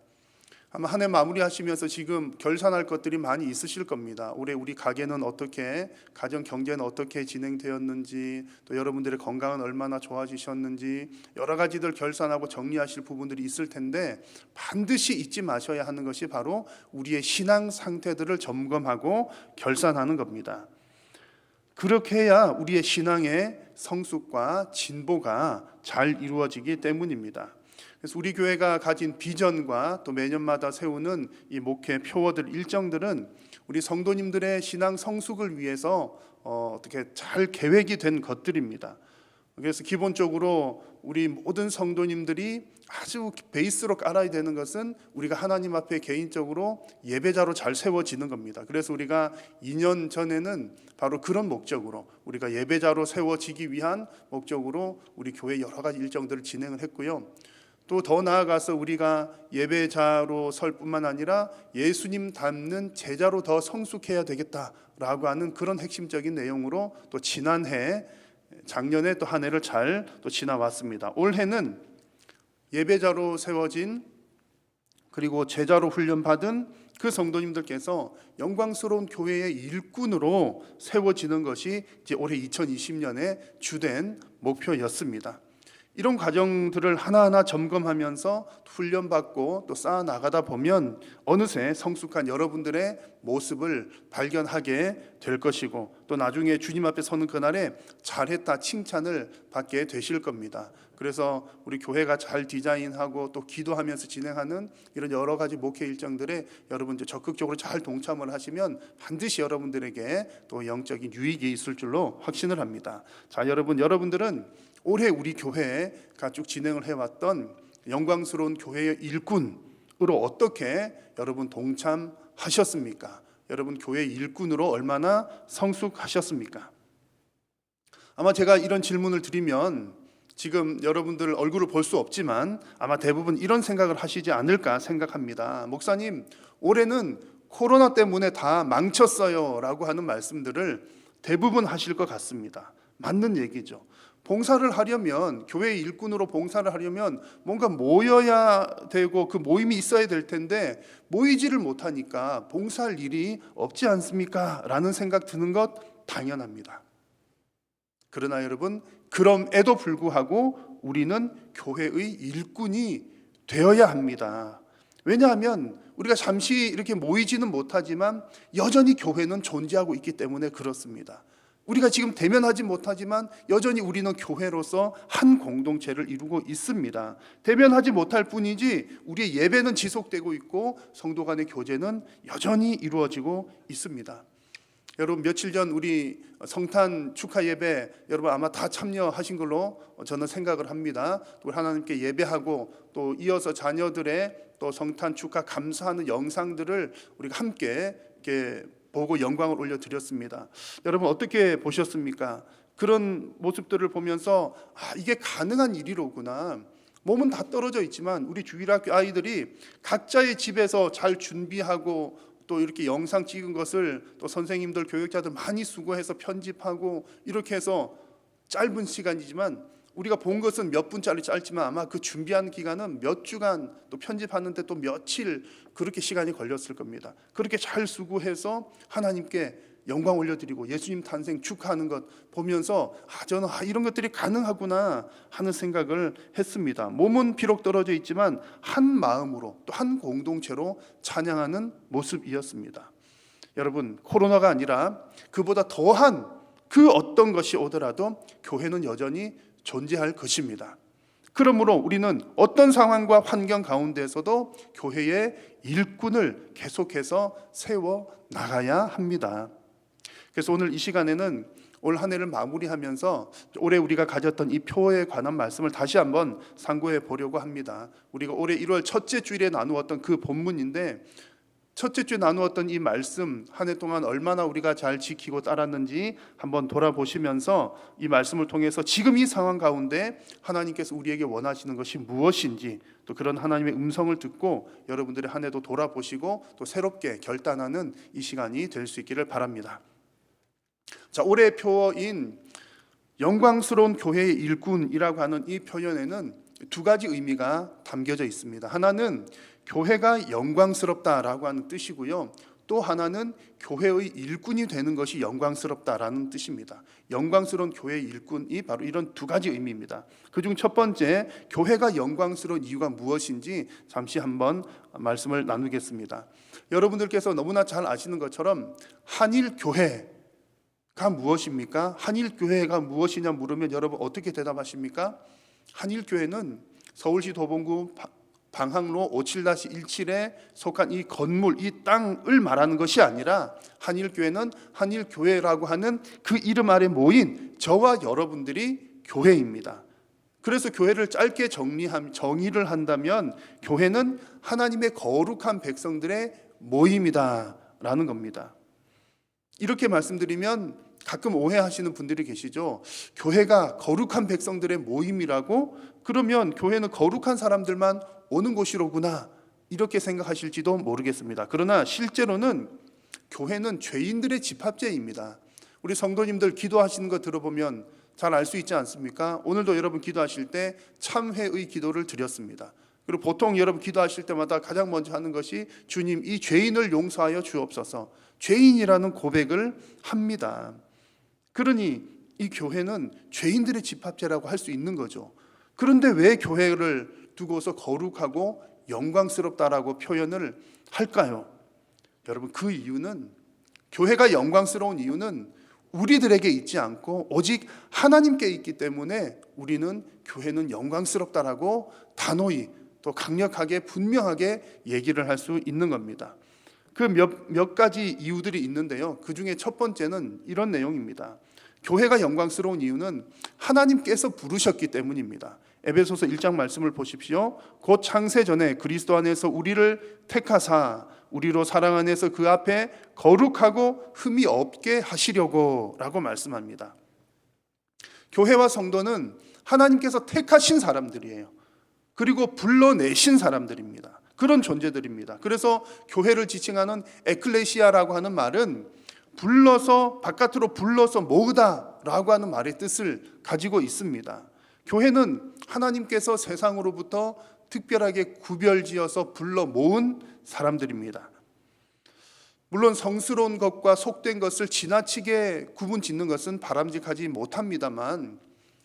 아마 한 해 마무리하시면서 지금 결산할 것들이 많이 있으실 겁니다. 올해 우리 가게는 어떻게, 가정 경제는 어떻게 진행되었는지, 또 여러분들의 건강은 얼마나 좋아지셨는지 여러 가지들 결산하고 정리하실 부분들이 있을 텐데 반드시 잊지 마셔야 하는 것이 바로 우리의 신앙 상태들을 점검하고 결산하는 겁니다. 그렇게 해야 우리의 신앙의 성숙과 진보가 잘 이루어지기 때문입니다. 그래서 우리 교회가 가진 비전과 또 매년마다 세우는 이 목회 표어들 일정들은 우리 성도님들의 신앙 성숙을 위해서 어떻게 잘 계획이 된 것들입니다. 그래서 기본적으로 우리 모든 성도님들이 아주 베이스로 깔아야 되는 것은 우리가 하나님 앞에 개인적으로 예배자로 잘 세워지는 겁니다. 그래서 우리가 2년 전에는 바로 그런 목적으로 우리가 예배자로 세워지기 위한 목적으로 우리 교회 여러 가지 일정들을 진행을 했고요. 또 더 나아가서 우리가 예배자로 설 뿐만 아니라 예수님 닮는 제자로 더 성숙해야 되겠다라고 하는 그런 핵심적인 내용으로 또 지난해 작년에 또 한 해를 잘 또 지나왔습니다. 올해는 예배자로 세워진 그리고 제자로 훈련받은 그 성도님들께서 영광스러운 교회의 일꾼으로 세워지는 것이 이제 올해 2020년의 주된 목표였습니다. 이런 과정들을 하나하나 점검하면서 훈련받고 또 쌓아나가다 보면 어느새 성숙한 여러분들의 모습을 발견하게 될 것이고 또 나중에 주님 앞에 서는 그날에 잘했다 칭찬을 받게 되실 겁니다. 그래서 우리 교회가 잘 디자인하고 또 기도하면서 진행하는 이런 여러 가지 목회 일정들에 여러분들 적극적으로 잘 동참을 하시면 반드시 여러분들에게 또 영적인 유익이 있을 줄로 확신을 합니다. 자, 여러분들은 올해 우리 교회가 쭉 진행을 해왔던 영광스러운 교회의 일꾼으로 어떻게 여러분 동참하셨습니까? 여러분 교회 일꾼으로 얼마나 성숙하셨습니까? 아마 제가 이런 질문을 드리면 지금 여러분들 얼굴을 볼 수 없지만 아마 대부분 이런 생각을 하시지 않을까 생각합니다. 목사님, 올해는 코로나 때문에 다 망쳤어요 라고 하는 말씀들을 대부분 하실 것 같습니다. 맞는 얘기죠. 봉사를 하려면 교회 일꾼으로 봉사를 하려면 뭔가 모여야 되고 그 모임이 있어야 될 텐데 모이지를 못하니까 봉사할 일이 없지 않습니까? 라는 생각 드는 것 당연합니다. 그러나 여러분, 그럼에도 불구하고 우리는 교회의 일꾼이 되어야 합니다. 왜냐하면 우리가 잠시 이렇게 모이지는 못하지만 여전히 교회는 존재하고 있기 때문에 그렇습니다. 우리가 지금 대면하지 못하지만 여전히 우리는 교회로서 한 공동체를 이루고 있습니다. 대면하지 못할 뿐이지 우리의 예배는 지속되고 있고 성도 간의 교제는 여전히 이루어지고 있습니다. 여러분, 며칠 전 우리 성탄 축하 예배 여러분 아마 다 참여하신 걸로 저는 생각을 합니다. 또 하나님께 예배하고 또 이어서 자녀들의 또 성탄 축하 감사하는 영상들을 우리가 함께 이렇게 보고 영광을 올려드렸습니다. 여러분 어떻게 보셨습니까? 그런 모습들을 보면서 이게 가능한 일이로구나. 몸은 다 떨어져 있지만 우리 주일학교 아이들이 각자의 집에서 잘 준비하고 또 이렇게 영상 찍은 것을 또 선생님들 교육자들 많이 수고해서 편집하고 이렇게 해서 짧은 시간이지만 우리가 본 것은 몇 분짜리 짧지만 아마 그 준비하는 기간은 몇 주간 또 편집하는데 또 며칠 그렇게 시간이 걸렸을 겁니다. 그렇게 잘 수고해서 하나님께 영광 올려드리고 예수님 탄생 축하하는 것 보면서 저는 이런 것들이 가능하구나 하는 생각을 했습니다. 몸은 비록 떨어져 있지만 한 마음으로 또 한 공동체로 찬양하는 모습이었습니다. 여러분, 코로나가 아니라 그보다 더한 그 어떤 것이 오더라도 교회는 여전히 존재할 것입니다. 그러므로 우리는 어떤 상황과 환경 가운데서도 교회의 일꾼을 계속해서 세워 나가야 합니다. 그래서 오늘 이 시간에는 올 한 해를 마무리하면서 올해 우리가 가졌던 이 표에 관한 말씀을 다시 한번 상고해 보려고 합니다. 우리가 올해 1월 첫째 주일에 나누었던 그 본문인데 첫째 주에 나누었던 이 말씀 한 해 동안 얼마나 우리가 잘 지키고 따랐는지 한번 돌아보시면서 이 말씀을 통해서 지금 이 상황 가운데 하나님께서 우리에게 원하시는 것이 무엇인지 또 그런 하나님의 음성을 듣고 여러분들의 한 해도 돌아보시고 또 새롭게 결단하는 이 시간이 될 수 있기를 바랍니다. 자, 올해의 표어인 영광스러운 교회의 일꾼이라고 하는 이 표현에는 두 가지 의미가 담겨져 있습니다. 하나는 교회가 영광스럽다라고 하는 뜻이고요. 또 하나는 교회의 일꾼이 되는 것이 영광스럽다라는 뜻입니다. 영광스러운 교회의 일꾼이 바로 이런 두 가지 의미입니다. 그중 첫 번째, 교회가 영광스러운 이유가 무엇인지 잠시 한번 말씀을 나누겠습니다. 여러분들께서 너무나 잘 아시는 것처럼 한일교회가 무엇입니까? 한일교회가 무엇이냐 물으면 여러분 어떻게 대답하십니까? 한일교회는 서울시 도봉구 방학로 57-17에 속한 이 건물, 이 땅을 말하는 것이 아니라 한일교회는 한일교회라고 하는 그 이름 아래 모인 저와 여러분들이 교회입니다. 그래서 교회를 짧게 정의를 한다면 교회는 하나님의 거룩한 백성들의 모임이다라는 겁니다. 이렇게 말씀드리면 가끔 오해하시는 분들이 계시죠. 교회가 거룩한 백성들의 모임이라고? 그러면 교회는 거룩한 사람들만 오는 곳이로구나 이렇게 생각하실지도 모르겠습니다. 그러나 실제로는 교회는 죄인들의 집합제입니다. 우리 성도님들 기도하시는 거 들어보면 잘 알 수 있지 않습니까? 오늘도 여러분 기도하실 때 참회의 기도를 드렸습니다. 그리고 보통 여러분 기도하실 때마다 가장 먼저 하는 것이 주님 이 죄인을 용서하여 주옵소서, 죄인이라는 고백을 합니다. 그러니 이 교회는 죄인들의 집합제라고 할 수 있는 거죠. 그런데 왜 교회를 두고서 거룩하고 영광스럽다라고 표현을 할까요? 여러분, 그 이유는, 교회가 영광스러운 이유는 우리들에게 있지 않고 오직 하나님께 있기 때문에 우리는 교회는 영광스럽다라고 단호히 또 강력하게 분명하게 얘기를 할 수 있는 겁니다. 그 몇 가지 이유들이 있는데요. 그 중에 첫 번째는 이런 내용입니다. 교회가 영광스러운 이유는 하나님께서 부르셨기 때문입니다. 에베소서 1장 말씀을 보십시오. 곧 창세 전에 그리스도 안에서 우리를 택하사 우리로 사랑 안에서 그 앞에 거룩하고 흠이 없게 하시려고 라고 말씀합니다. 교회와 성도는 하나님께서 택하신 사람들이에요. 그리고 불러내신 사람들입니다. 그런 존재들입니다. 그래서 교회를 지칭하는 에클레시아라고 하는 말은 불러서, 바깥으로 불러서 모으다라고 하는 말의 뜻을 가지고 있습니다. 교회는 하나님께서 세상으로부터 특별하게 구별지어서 불러 모은 사람들입니다. 물론 성스러운 것과 속된 것을 지나치게 구분 짓는 것은 바람직하지 못합니다만,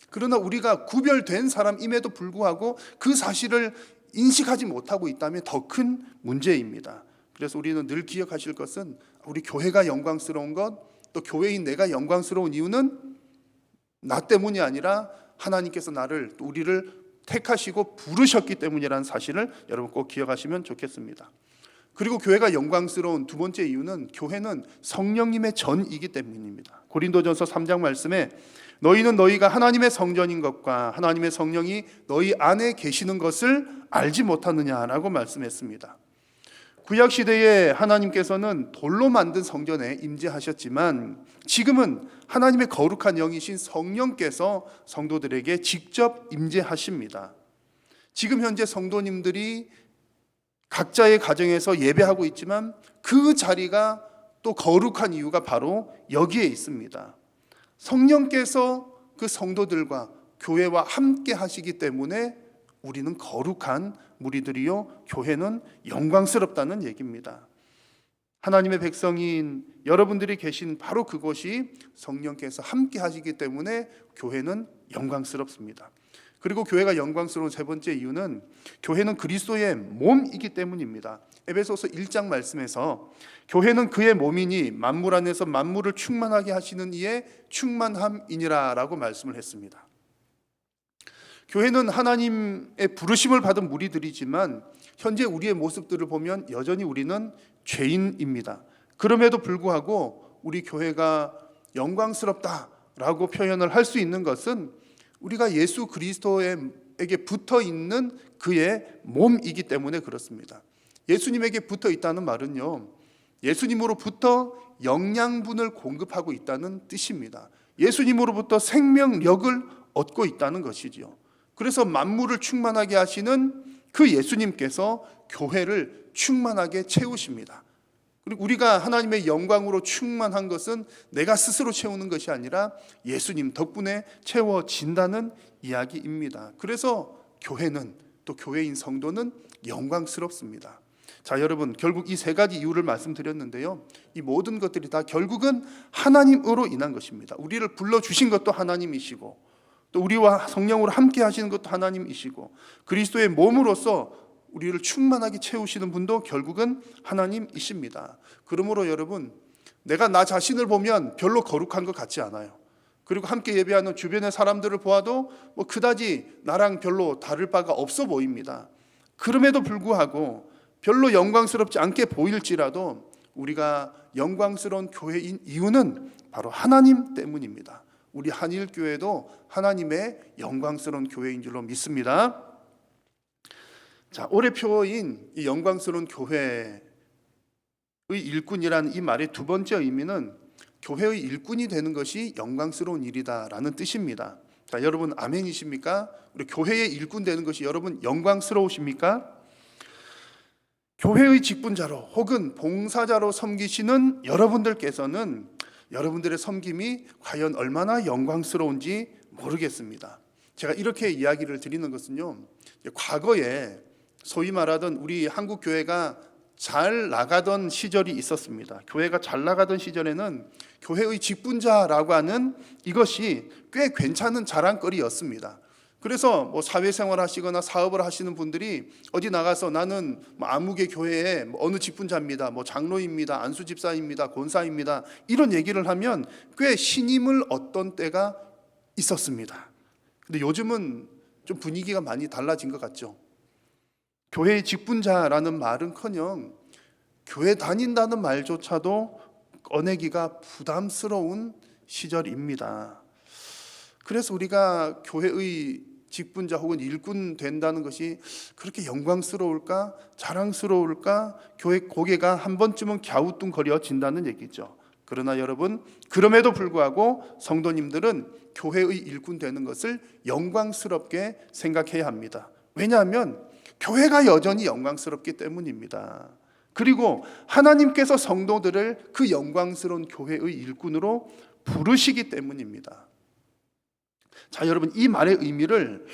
그러나 우리가 구별된 사람임에도 불구하고 그 사실을 인식하지 못하고 있다면 더 큰 문제입니다. 그래서 우리는 늘 기억하실 것은 우리 교회가 영광스러운 것, 또 교회인 내가 영광스러운 이유는 나 때문이 아니라 하나님께서 나를, 또 우리를 택하시고 부르셨기 때문이라는 사실을 여러분 꼭 기억하시면 좋겠습니다. 그리고 교회가 영광스러운 두 번째 이유는 교회는 성령님의 전이기 때문입니다. 고린도전서 3장 말씀에 너희는 너희가 하나님의 성전인 것과 하나님의 성령이 너희 안에 계시는 것을 알지 못하느냐라고 말씀했습니다. 구약시대에 하나님께서는 돌로 만든 성전에 임재하셨지만 지금은 하나님의 거룩한 영이신 성령께서 성도들에게 직접 임재하십니다. 지금 현재 성도님들이 각자의 가정에서 예배하고 있지만 그 자리가 또 거룩한 이유가 바로 여기에 있습니다. 성령께서 그 성도들과 교회와 함께 하시기 때문에 우리는 거룩한 무리들이요 교회는 영광스럽다는 얘기입니다. 하나님의 백성인 여러분들이 계신 바로 그곳이 성령께서 함께 하시기 때문에 교회는 영광스럽습니다. 그리고 교회가 영광스러운 세 번째 이유는 교회는 그리스도의 몸이기 때문입니다. 에베소서 1장 말씀에서 교회는 그의 몸이니 만물 안에서 만물을 충만하게 하시는 이의 충만함이니라 라고 말씀을 했습니다. 교회는 하나님의 부르심을 받은 무리들이지만 현재 우리의 모습들을 보면 여전히 우리는 죄인입니다. 그럼에도 불구하고 우리 교회가 영광스럽다라고 표현을 할 수 있는 것은 우리가 예수 그리스도에게 붙어 있는 그의 몸이기 때문에 그렇습니다. 예수님에게 붙어 있다는 말은요, 예수님으로부터 영양분을 공급하고 있다는 뜻입니다. 예수님으로부터 생명력을 얻고 있다는 것이지요. 그래서 만물을 충만하게 하시는 그 예수님께서 교회를 충만하게 채우십니다. 그리고 우리가 하나님의 영광으로 충만한 것은 내가 스스로 채우는 것이 아니라 예수님 덕분에 채워진다는 이야기입니다. 그래서 교회는, 또 교회인 성도는 영광스럽습니다. 자, 여러분, 결국 이 세 가지 이유를 말씀드렸는데요, 이 모든 것들이 다 결국은 하나님으로 인한 것입니다. 우리를 불러주신 것도 하나님이시고, 또 우리와 성령으로 함께 하시는 것도 하나님이시고, 그리스도의 몸으로서 우리를 충만하게 채우시는 분도 결국은 하나님이십니다. 그러므로 여러분, 내가 나 자신을 보면 별로 거룩한 것 같지 않아요. 그리고 함께 예배하는 주변의 사람들을 보아도 뭐 그다지 나랑 별로 다를 바가 없어 보입니다. 그럼에도 불구하고 별로 영광스럽지 않게 보일지라도 우리가 영광스러운 교회인 이유는 바로 하나님 때문입니다. 우리 한일교회도 하나님의 영광스러운 교회인 줄로 믿습니다. 자, 올해 표어인 이 영광스러운 교회의 일꾼이라는 이 말의 두 번째 의미는 교회의 일꾼이 되는 것이 영광스러운 일이다라는 뜻입니다. 자, 여러분 아멘이십니까? 우리 교회의 일꾼 되는 것이 여러분 영광스러우십니까? 교회의 직분자로 혹은 봉사자로 섬기시는 여러분들께서는 여러분들의 섬김이 과연 얼마나 영광스러운지 모르겠습니다. 제가 이렇게 이야기를 드리는 것은요, 과거에 소위 말하던 우리 한국 교회가 잘 나가던 시절이 있었습니다. 교회가 잘 나가던 시절에는 교회의 직분자라고 하는 이것이 꽤 괜찮은 자랑거리였습니다. 그래서 뭐 사회생활 하시거나 사업을 하시는 분들이 어디 나가서 나는 뭐 아무개 교회에 뭐 어느 직분자입니다, 뭐 장로입니다, 안수집사입니다, 권사입니다, 이런 얘기를 하면 꽤 신임을 얻던 때가 있었습니다. 근데 요즘은 좀 분위기가 많이 달라진 것 같죠. 교회의 직분자라는 말은커녕 교회 다닌다는 말조차도 꺼내기가 부담스러운 시절입니다. 그래서 우리가 교회의 직분자 혹은 일꾼 된다는 것이 그렇게 영광스러울까, 자랑스러울까, 교회 고개가 한 번쯤은 갸우뚱거려진다는 얘기죠. 그러나 여러분, 그럼에도 불구하고 성도님들은 교회의 일꾼 되는 것을 영광스럽게 생각해야 합니다. 왜냐하면 교회가 여전히 영광스럽기 때문입니다. 그리고 하나님께서 성도들을 그 영광스러운 교회의 일꾼으로 부르시기 때문입니다. 자, 여러분, 이 말의 의미를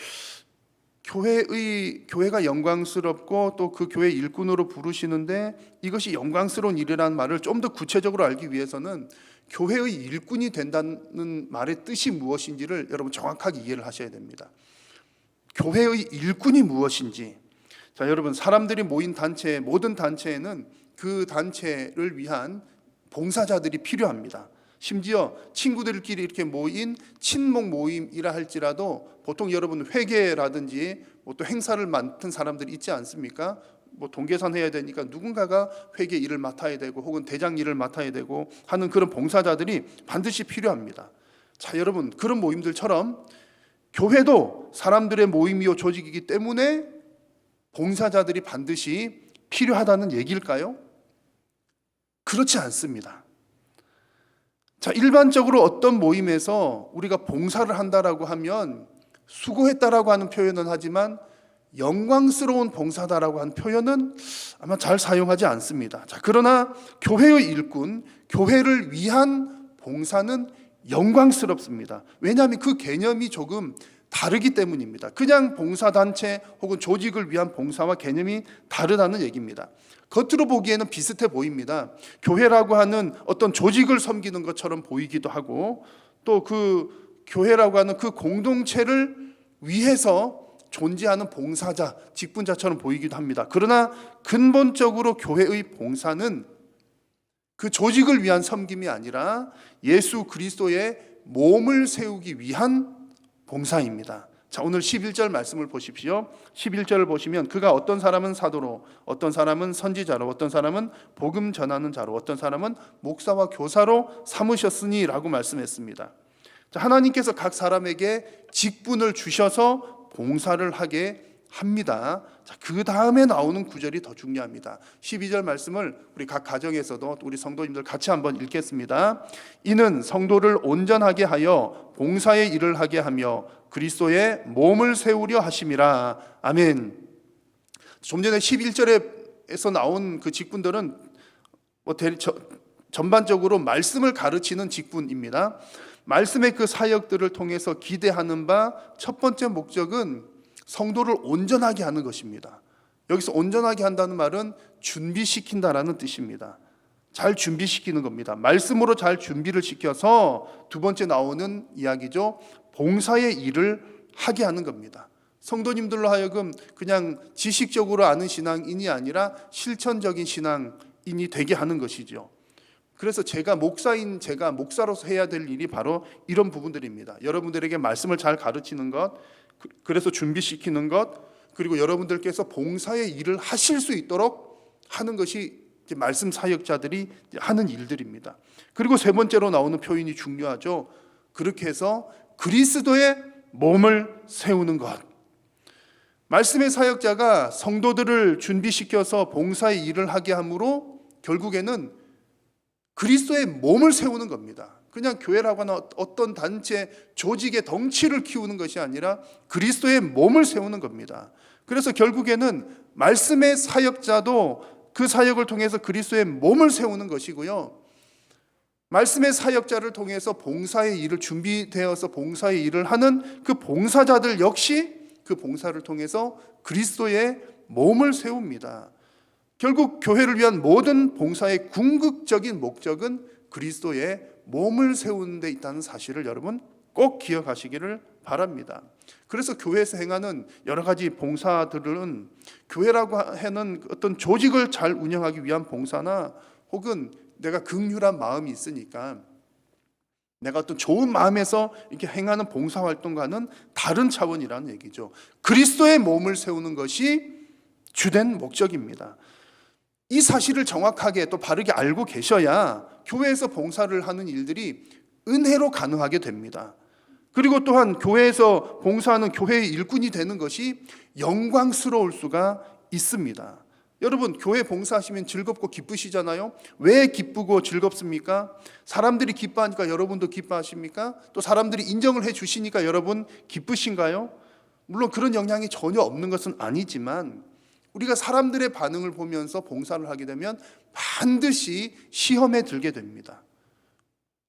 교회가 영광스럽고 또 그 교회 일꾼으로 부르시는데 이것이 영광스러운 일이라는 말을 좀 더 구체적으로 알기 위해서는 교회의 일꾼이 된다는 말의 뜻이 무엇인지를 여러분 정확하게 이해를 하셔야 됩니다. 교회의 일꾼이 무엇인지. 자, 여러분, 사람들이 모인 단체, 모든 단체에는 그 단체를 위한 봉사자들이 필요합니다. 심지어 친구들끼리 이렇게 모인 친목 모임이라 할지라도 보통 여러분 회계라든지 뭐 또 행사를 맡은 사람들이 있지 않습니까? 뭐 동계산 해야 되니까 누군가가 회계 일을 맡아야 되고 혹은 대장 일을 맡아야 되고 하는 그런 봉사자들이 반드시 필요합니다. 자, 여러분, 그런 모임들처럼 교회도 사람들의 모임이요 조직이기 때문에 봉사자들이 반드시 필요하다는 얘기일까요? 그렇지 않습니다. 자, 일반적으로 어떤 모임에서 우리가 봉사를 한다라고 하면 수고했다라고 하는 표현은 하지만 영광스러운 봉사다라고 하는 표현은 아마 잘 사용하지 않습니다. 자, 그러나 교회의 일꾼, 교회를 위한 봉사는 영광스럽습니다. 왜냐하면 그 개념이 조금 다르기 때문입니다. 그냥 봉사단체 혹은 조직을 위한 봉사와 개념이 다르다는 얘기입니다. 겉으로 보기에는 비슷해 보입니다. 교회라고 하는 어떤 조직을 섬기는 것처럼 보이기도 하고 또 그 교회라고 하는 그 공동체를 위해서 존재하는 봉사자, 직분자처럼 보이기도 합니다. 그러나 근본적으로 교회의 봉사는 그 조직을 위한 섬김이 아니라 예수 그리스도의 몸을 세우기 위한 봉사입니다. 자, 오늘 11절 말씀을 보십시오. 11절을 보시면 그가 어떤 사람은 사도로, 어떤 사람은 선지자로, 어떤 사람은 복음 전하는 자로, 어떤 사람은 목사와 교사로 삼으셨으니 라고 말씀했습니다. 자, 하나님께서 각 사람에게 직분을 주셔서 봉사를 하게 합니다. 자, 그 다음에 나오는 구절이 더 중요합니다. 12절 말씀을 우리 각 가정에서도 우리 성도님들 같이 한번 읽겠습니다. 이는 성도를 온전하게 하여 봉사의 일을 하게 하며 그리스도의 몸을 세우려 하심이라. 아멘. 좀 전에 11절에서 나온 그 직분들은 전반적으로 말씀을 가르치는 직분입니다. 말씀의 그 사역들을 통해서 기대하는 바 첫 번째 목적은 성도를 온전하게 하는 것입니다. 여기서 온전하게 한다는 말은 준비시킨다라는 뜻입니다. 잘 준비시키는 겁니다. 말씀으로 잘 준비를 시켜서 두 번째 나오는 이야기죠. 봉사의 일을 하게 하는 겁니다. 성도님들로 하여금 그냥 지식적으로 아는 신앙인이 아니라 실천적인 신앙인이 되게 하는 것이죠. 그래서 제가 목사로서 해야 될 일이 바로 이런 부분들입니다. 여러분들에게 말씀을 잘 가르치는 것, 그래서 준비시키는 것, 그리고 여러분들께서 봉사의 일을 하실 수 있도록 하는 것이 이제 말씀 사역자들이 하는 일들입니다. 그리고 세 번째로 나오는 표현이 중요하죠. 그렇게 해서 그리스도의 몸을 세우는 것. 말씀의 사역자가 성도들을 준비시켜서 봉사의 일을 하게 함으로 결국에는 그리스도의 몸을 세우는 겁니다. 그냥 교회라고 하는 어떤 단체, 조직의 덩치를 키우는 것이 아니라 그리스도의 몸을 세우는 겁니다. 그래서 결국에는 말씀의 사역자도 그 사역을 통해서 그리스도의 몸을 세우는 것이고요. 말씀의 사역자를 통해서 봉사의 일을 준비되어서 봉사의 일을 하는 그 봉사자들 역시 그 봉사를 통해서 그리스도의 몸을 세웁니다. 결국 교회를 위한 모든 봉사의 궁극적인 목적은 그리스도의 몸을 세우는 데 있다는 사실을 여러분 꼭 기억하시기를 바랍니다. 그래서 교회에서 행하는 여러 가지 봉사들은 교회라고 하는 어떤 조직을 잘 운영하기 위한 봉사나 혹은 내가 긍휼한 마음이 있으니까 내가 어떤 좋은 마음에서 이렇게 행하는 봉사활동과는 다른 차원이라는 얘기죠. 그리스도의 몸을 세우는 것이 주된 목적입니다. 이 사실을 정확하게 또 바르게 알고 계셔야 교회에서 봉사를 하는 일들이 은혜로 가능하게 됩니다. 그리고 또한 교회에서 봉사하는 교회의 일꾼이 되는 것이 영광스러울 수가 있습니다. 여러분, 교회 봉사하시면 즐겁고 기쁘시잖아요. 왜 기쁘고 즐겁습니까? 사람들이 기뻐하니까 여러분도 기뻐하십니까? 또 사람들이 인정을 해 주시니까 여러분 기쁘신가요? 물론 그런 영향이 전혀 없는 것은 아니지만 우리가 사람들의 반응을 보면서 봉사를 하게 되면 반드시 시험에 들게 됩니다.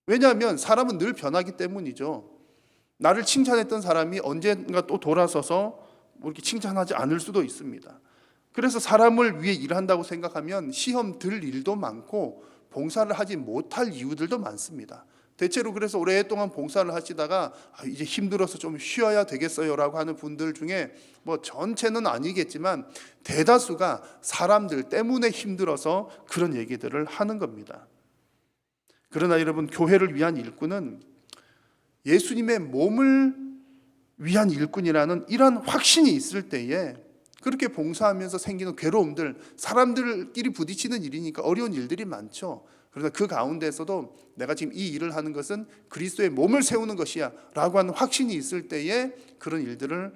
왜냐하면 사람은 늘 변하기 때문이죠. 나를 칭찬했던 사람이 언젠가 또 돌아서서 이렇게 칭찬하지 않을 수도 있습니다. 그래서 사람을 위해 일한다고 생각하면 시험 들 일도 많고 봉사를 하지 못할 이유들도 많습니다. 대체로 그래서 오랫동안 봉사를 하시다가 이제 힘들어서 좀 쉬어야 되겠어요라고 하는 분들 중에 뭐 전체는 아니겠지만 대다수가 사람들 때문에 힘들어서 그런 얘기들을 하는 겁니다. 그러나 여러분, 교회를 위한 일꾼은 예수님의 몸을 위한 일꾼이라는 이러한 확신이 있을 때에 그렇게 봉사하면서 생기는 괴로움들, 사람들끼리 부딪히는 일이니까 어려운 일들이 많죠. 그러나 그 가운데서도 내가 지금 이 일을 하는 것은 그리스도의 몸을 세우는 것이야 라고 하는 확신이 있을 때에 그런 일들을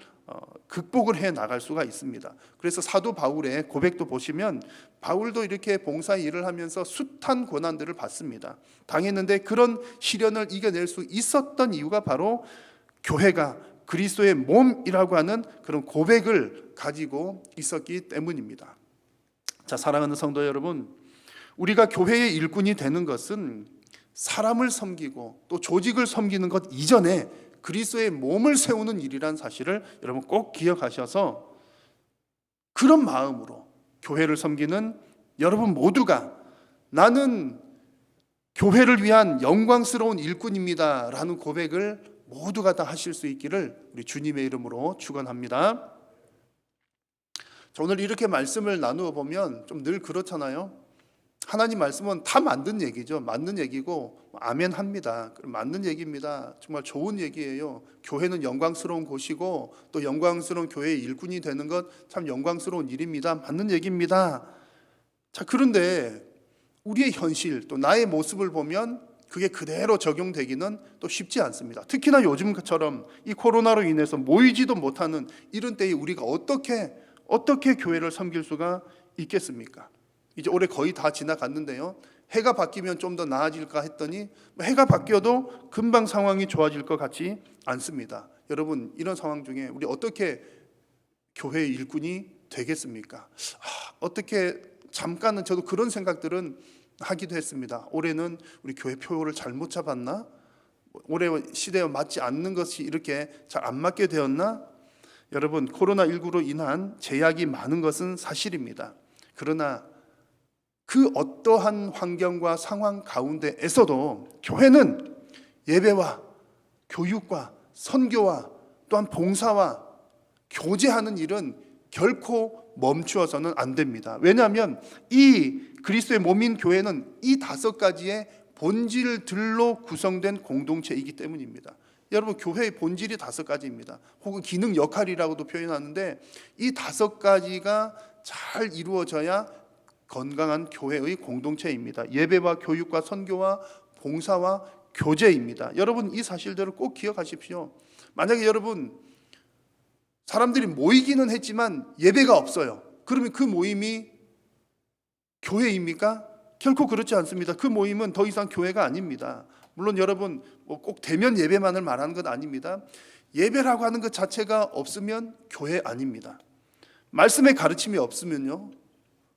극복을 해 나갈 수가 있습니다. 그래서 사도 바울의 고백도 보시면 바울도 이렇게 봉사 일을 하면서 숱한 고난들을 받습니다. 당했는데 그런 시련을 이겨낼 수 있었던 이유가 바로 교회가 그리스도의 몸이라고 하는 그런 고백을 가지고 있었기 때문입니다. 자, 사랑하는 성도 여러분, 우리가 교회의 일꾼이 되는 것은 사람을 섬기고 또 조직을 섬기는 것 이전에 그리스도의 몸을 세우는 일이란 사실을 여러분 꼭 기억하셔서 그런 마음으로 교회를 섬기는 여러분 모두가 나는 교회를 위한 영광스러운 일꾼입니다 라는 고백을 모두가 다 하실 수 있기를 우리 주님의 이름으로 축원합니다. 자, 오늘 이렇게 말씀을 나누어 보면 좀 늘 그렇잖아요. 하나님 말씀은 다 맞는 얘기죠. 맞는 얘기고 아멘 합니다. 맞는 얘기입니다. 정말 좋은 얘기예요. 교회는 영광스러운 곳이고 또 영광스러운 교회의 일꾼이 되는 것 참 영광스러운 일입니다. 맞는 얘기입니다. 자, 그런데 우리의 현실 또 나의 모습을 보면 그게 그대로 적용되기는 또 쉽지 않습니다. 특히나 요즘처럼 이 코로나로 인해서 모이지도 못하는 이런 때에 우리가 어떻게 교회를 섬길 수가 있겠습니까? 이제 올해 거의 다 지나갔는데요. 해가 바뀌면 좀 더 나아질까 했더니 해가 바뀌어도 금방 상황이 좋아질 것 같지 않습니다. 여러분, 이런 상황 중에 우리 어떻게 교회의 일꾼이 되겠습니까? 어떻게 잠깐은 저도 그런 생각들은 하기도 했습니다. 올해는 우리 교회 표를 잘못 잡았나? 올해 시대와 맞지 않는 것이 이렇게 잘 안 맞게 되었나? 여러분, 코로나19로 인한 제약이 많은 것은 사실입니다. 그러나 그 어떠한 환경과 상황 가운데에서도 교회는 예배와 교육과 선교와 또한 봉사와 교제하는 일은 결코 멈추어서는 안 됩니다. 왜냐하면 이 그리스도의 몸인 교회는 이 5가지의 본질들로 구성된 공동체이기 때문입니다. 여러분, 교회의 본질이 5가지입니다. 혹은 기능 역할이라고도 표현하는데 이 5가지가 잘 이루어져야 건강한 교회의 공동체입니다. 예배와 교육과 선교와 봉사와 교제입니다. 여러분, 이 사실들을 꼭 기억하십시오. 만약에 여러분 사람들이 모이기는 했지만 예배가 없어요. 그러면 그 모임이 교회입니까? 결코 그렇지 않습니다. 그 모임은 더 이상 교회가 아닙니다. 물론 여러분 꼭 대면 예배만을 말하는 건 아닙니다. 예배라고 하는 것 자체가 없으면 교회 아닙니다. 말씀의 가르침이 없으면요,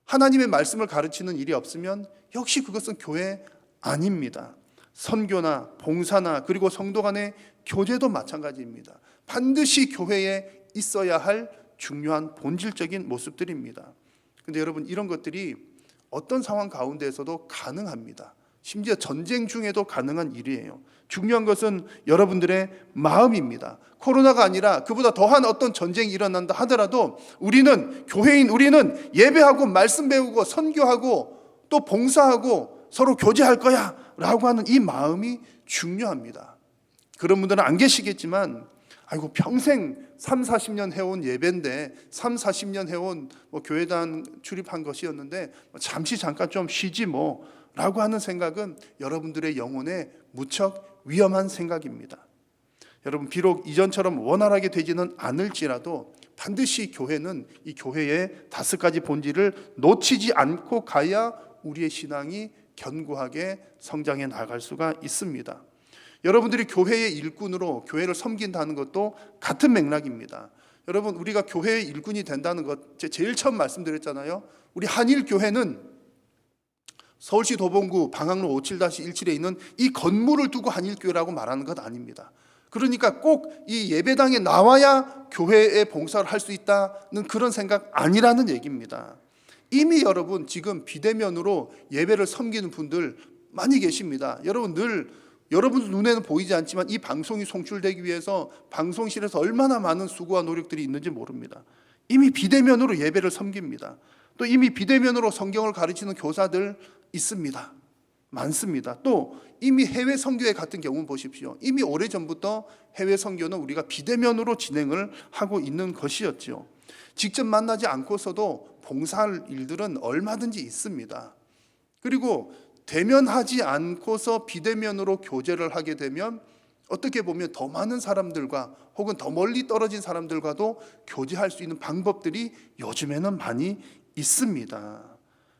하나님의 말씀을 가르치는 일이 없으면 역시 그것은 교회 아닙니다. 선교나 봉사나 그리고 성도 간의 교제도 마찬가지입니다. 반드시 교회에 있어야 할 중요한 본질적인 모습들입니다. 근데 여러분, 이런 것들이 어떤 상황 가운데에서도 가능합니다. 심지어 전쟁 중에도 가능한 일이에요. 중요한 것은 여러분들의 마음입니다. 코로나가 아니라 그보다 더한 어떤 전쟁이 일어난다 하더라도 우리는 교회인 우리는 예배하고 말씀 배우고 선교하고 또 봉사하고 서로 교제할 거야 라고 하는 이 마음이 중요합니다. 그런 분들은 안 계시겠지만 아이고, 평생 30-40년 해온 예배인데 30-40년 해온 교회단 출입한 것이었는데 잠시 잠깐 좀 쉬지 뭐 라고 하는 생각은 여러분들의 영혼에 무척 위험한 생각입니다. 여러분, 비록 이전처럼 원활하게 되지는 않을지라도 반드시 교회는 이 교회의 5가지 본질을 놓치지 않고 가야 우리의 신앙이 견고하게 성장해 나갈 수가 있습니다. 여러분들이 교회의 일꾼으로 교회를 섬긴다는 것도 같은 맥락입니다. 여러분, 우리가 교회의 일꾼이 된다는 것 제일 처음 말씀드렸잖아요. 우리 한일교회는 서울시 도봉구 방학로 57-17에 있는 이 건물을 두고 한일교회라고 말하는 것 아닙니다. 그러니까 꼭 이 예배당에 나와야 교회의 봉사를 할 수 있다는 그런 생각 아니라는 얘기입니다. 이미 여러분 지금 비대면으로 예배를 섬기는 분들 많이 계십니다. 여러분 눈에는 보이지 않지만 이 방송이 송출되기 위해서 방송실에서 얼마나 많은 수고와 노력들이 있는지 모릅니다. 이미 비대면으로 예배를 섬깁니다. 또 이미 비대면으로 성경을 가르치는 교사들 있습니다. 많습니다. 또 이미 해외 선교회 같은 경우는 보십시오. 이미 오래전부터 해외 선교는 우리가 비대면으로 진행을 하고 있는 것이었죠. 직접 만나지 않고서도 봉사할 일들은 얼마든지 있습니다. 그리고 대면하지 않고서 비대면으로 교제를 하게 되면 어떻게 보면 더 많은 사람들과 혹은 더 멀리 떨어진 사람들과도 교제할 수 있는 방법들이 요즘에는 많이 있습니다.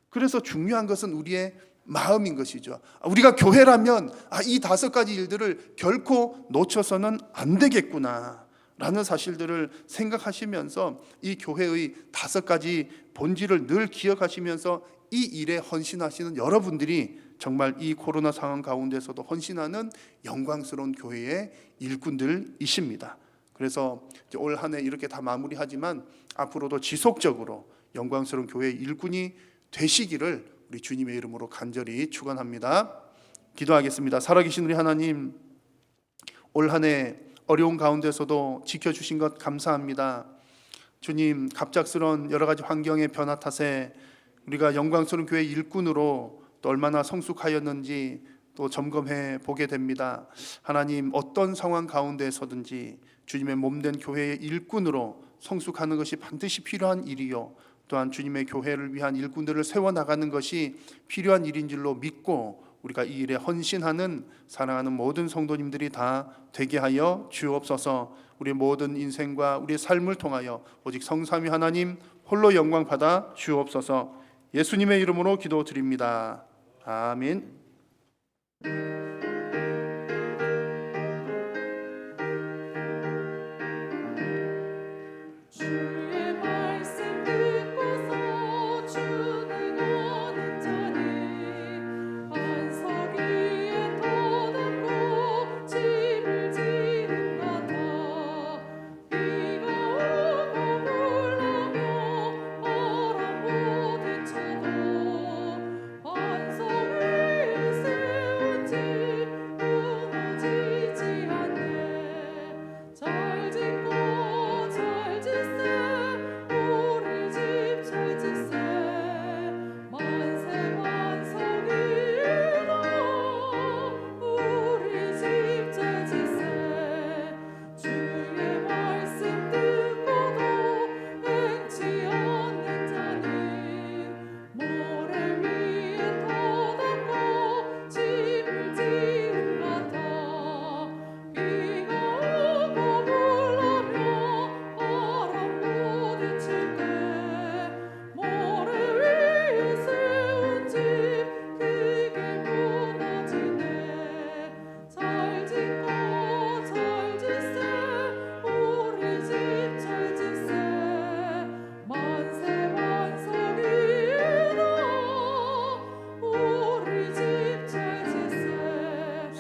그래서 중요한 것은 우리의 마음인 것이죠. 우리가 교회라면 이 5가지 일들을 결코 놓쳐서는 안 되겠구나 라는 사실들을 생각하시면서 이 교회의 5가지 본질을 늘 기억하시면서 이 일에 헌신하시는 여러분들이 정말 이 코로나 상황 가운데서도 헌신하는 영광스러운 교회의 일꾼들이십니다. 그래서 올 한 해 이렇게 다 마무리하지만 앞으로도 지속적으로 영광스러운 교회의 일꾼이 되시기를 우리 주님의 이름으로 간절히 축원합니다. 기도하겠습니다. 살아계신 우리 하나님, 올 한 해 어려운 가운데서도 지켜주신 것 감사합니다. 주님, 갑작스러운 여러 가지 환경의 변화 탓에 우리가 영광스러운 교회 일꾼으로 또 얼마나 성숙하였는지 또 점검해 보게 됩니다. 하나님, 어떤 상황 가운데서든지 주님의 몸된 교회의 일꾼으로 성숙하는 것이 반드시 필요한 일이요, 또한 주님의 교회를 위한 일꾼들을 세워나가는 것이 필요한 일인 줄로 믿고 우리가 이 일에 헌신하는 사랑하는 모든 성도님들이 다 되게 하여 주옵소서. 우리의 모든 인생과 우리의 삶을 통하여 오직 성삼위 하나님 홀로 영광 받아 주옵소서. 예수님의 이름으로 기도드립니다. 아멘. 주의 말씀 듣고서 주는 어느 자는 반석 위에 터닫고 집을 지은 같아 비가 오고 물나며 바람 부딪혀도 반석 위에 세운 집 무너지지 않네. 잘 짓고 잘 짓세 우리 집 잘 짓세 만세 만석이다 우리 집 잘 짓세 주의 말씀 듣고도 행치 않는 자는 모래 위에 터닫고 집을 지은 같아 비가 오고 물나며 바람 부딪힐 때 모래 위에 세운 집 그게 무너지네. 잘 짓고 잘 짓세 우리 집 잘 짓세 만세 만석이다 우리 집 잘 짓세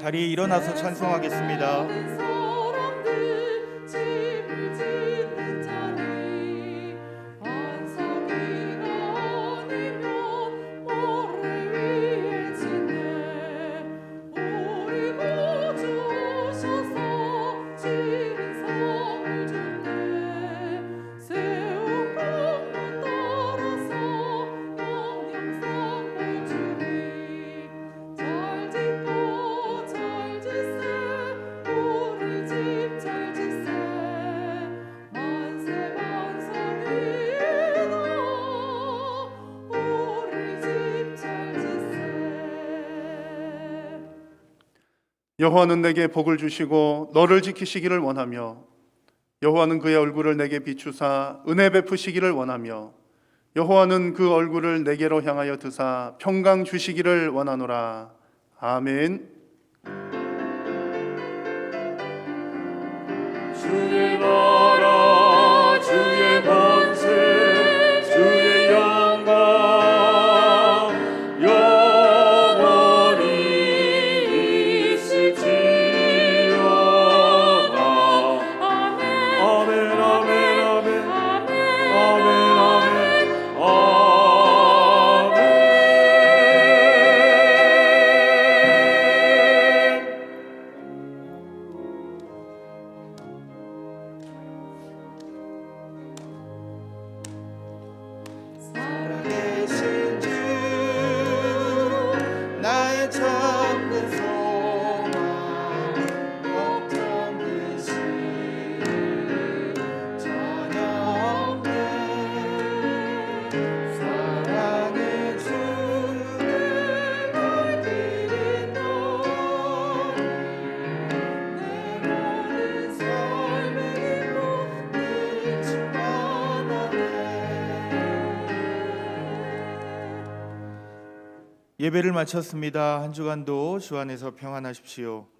자리에 일어나서 찬송하겠습니다. 모든 사람들 집을 짓는 자니 반석이가 아니면 모래 위에 짓네. 우리 구주 오셔서 지은 상을 줬네. 세운 공문 따라서 영영상 펼주니 잘 짓고 잘 짓세 우리 집 잘 짓세 만세 만석이다 우리 집 잘 짓세. 여호와는 내게 복을 주시고 너를 지키시기를 원하며 여호와는 그의 얼굴을 내게 비추사 은혜 베푸시기를 원하며 여호와는 그 얼굴을 내게로 향하여 드사 평강 주시기를 원하노라. 아멘. 주의 나라 주의 권세 주의 영광 영원히 있을지어다. 아멘 아멘 아멘 아멘 아멘 아멘 아멘. 예배를 마쳤습니다. 한 주간도 주 안에서 평안하십시오.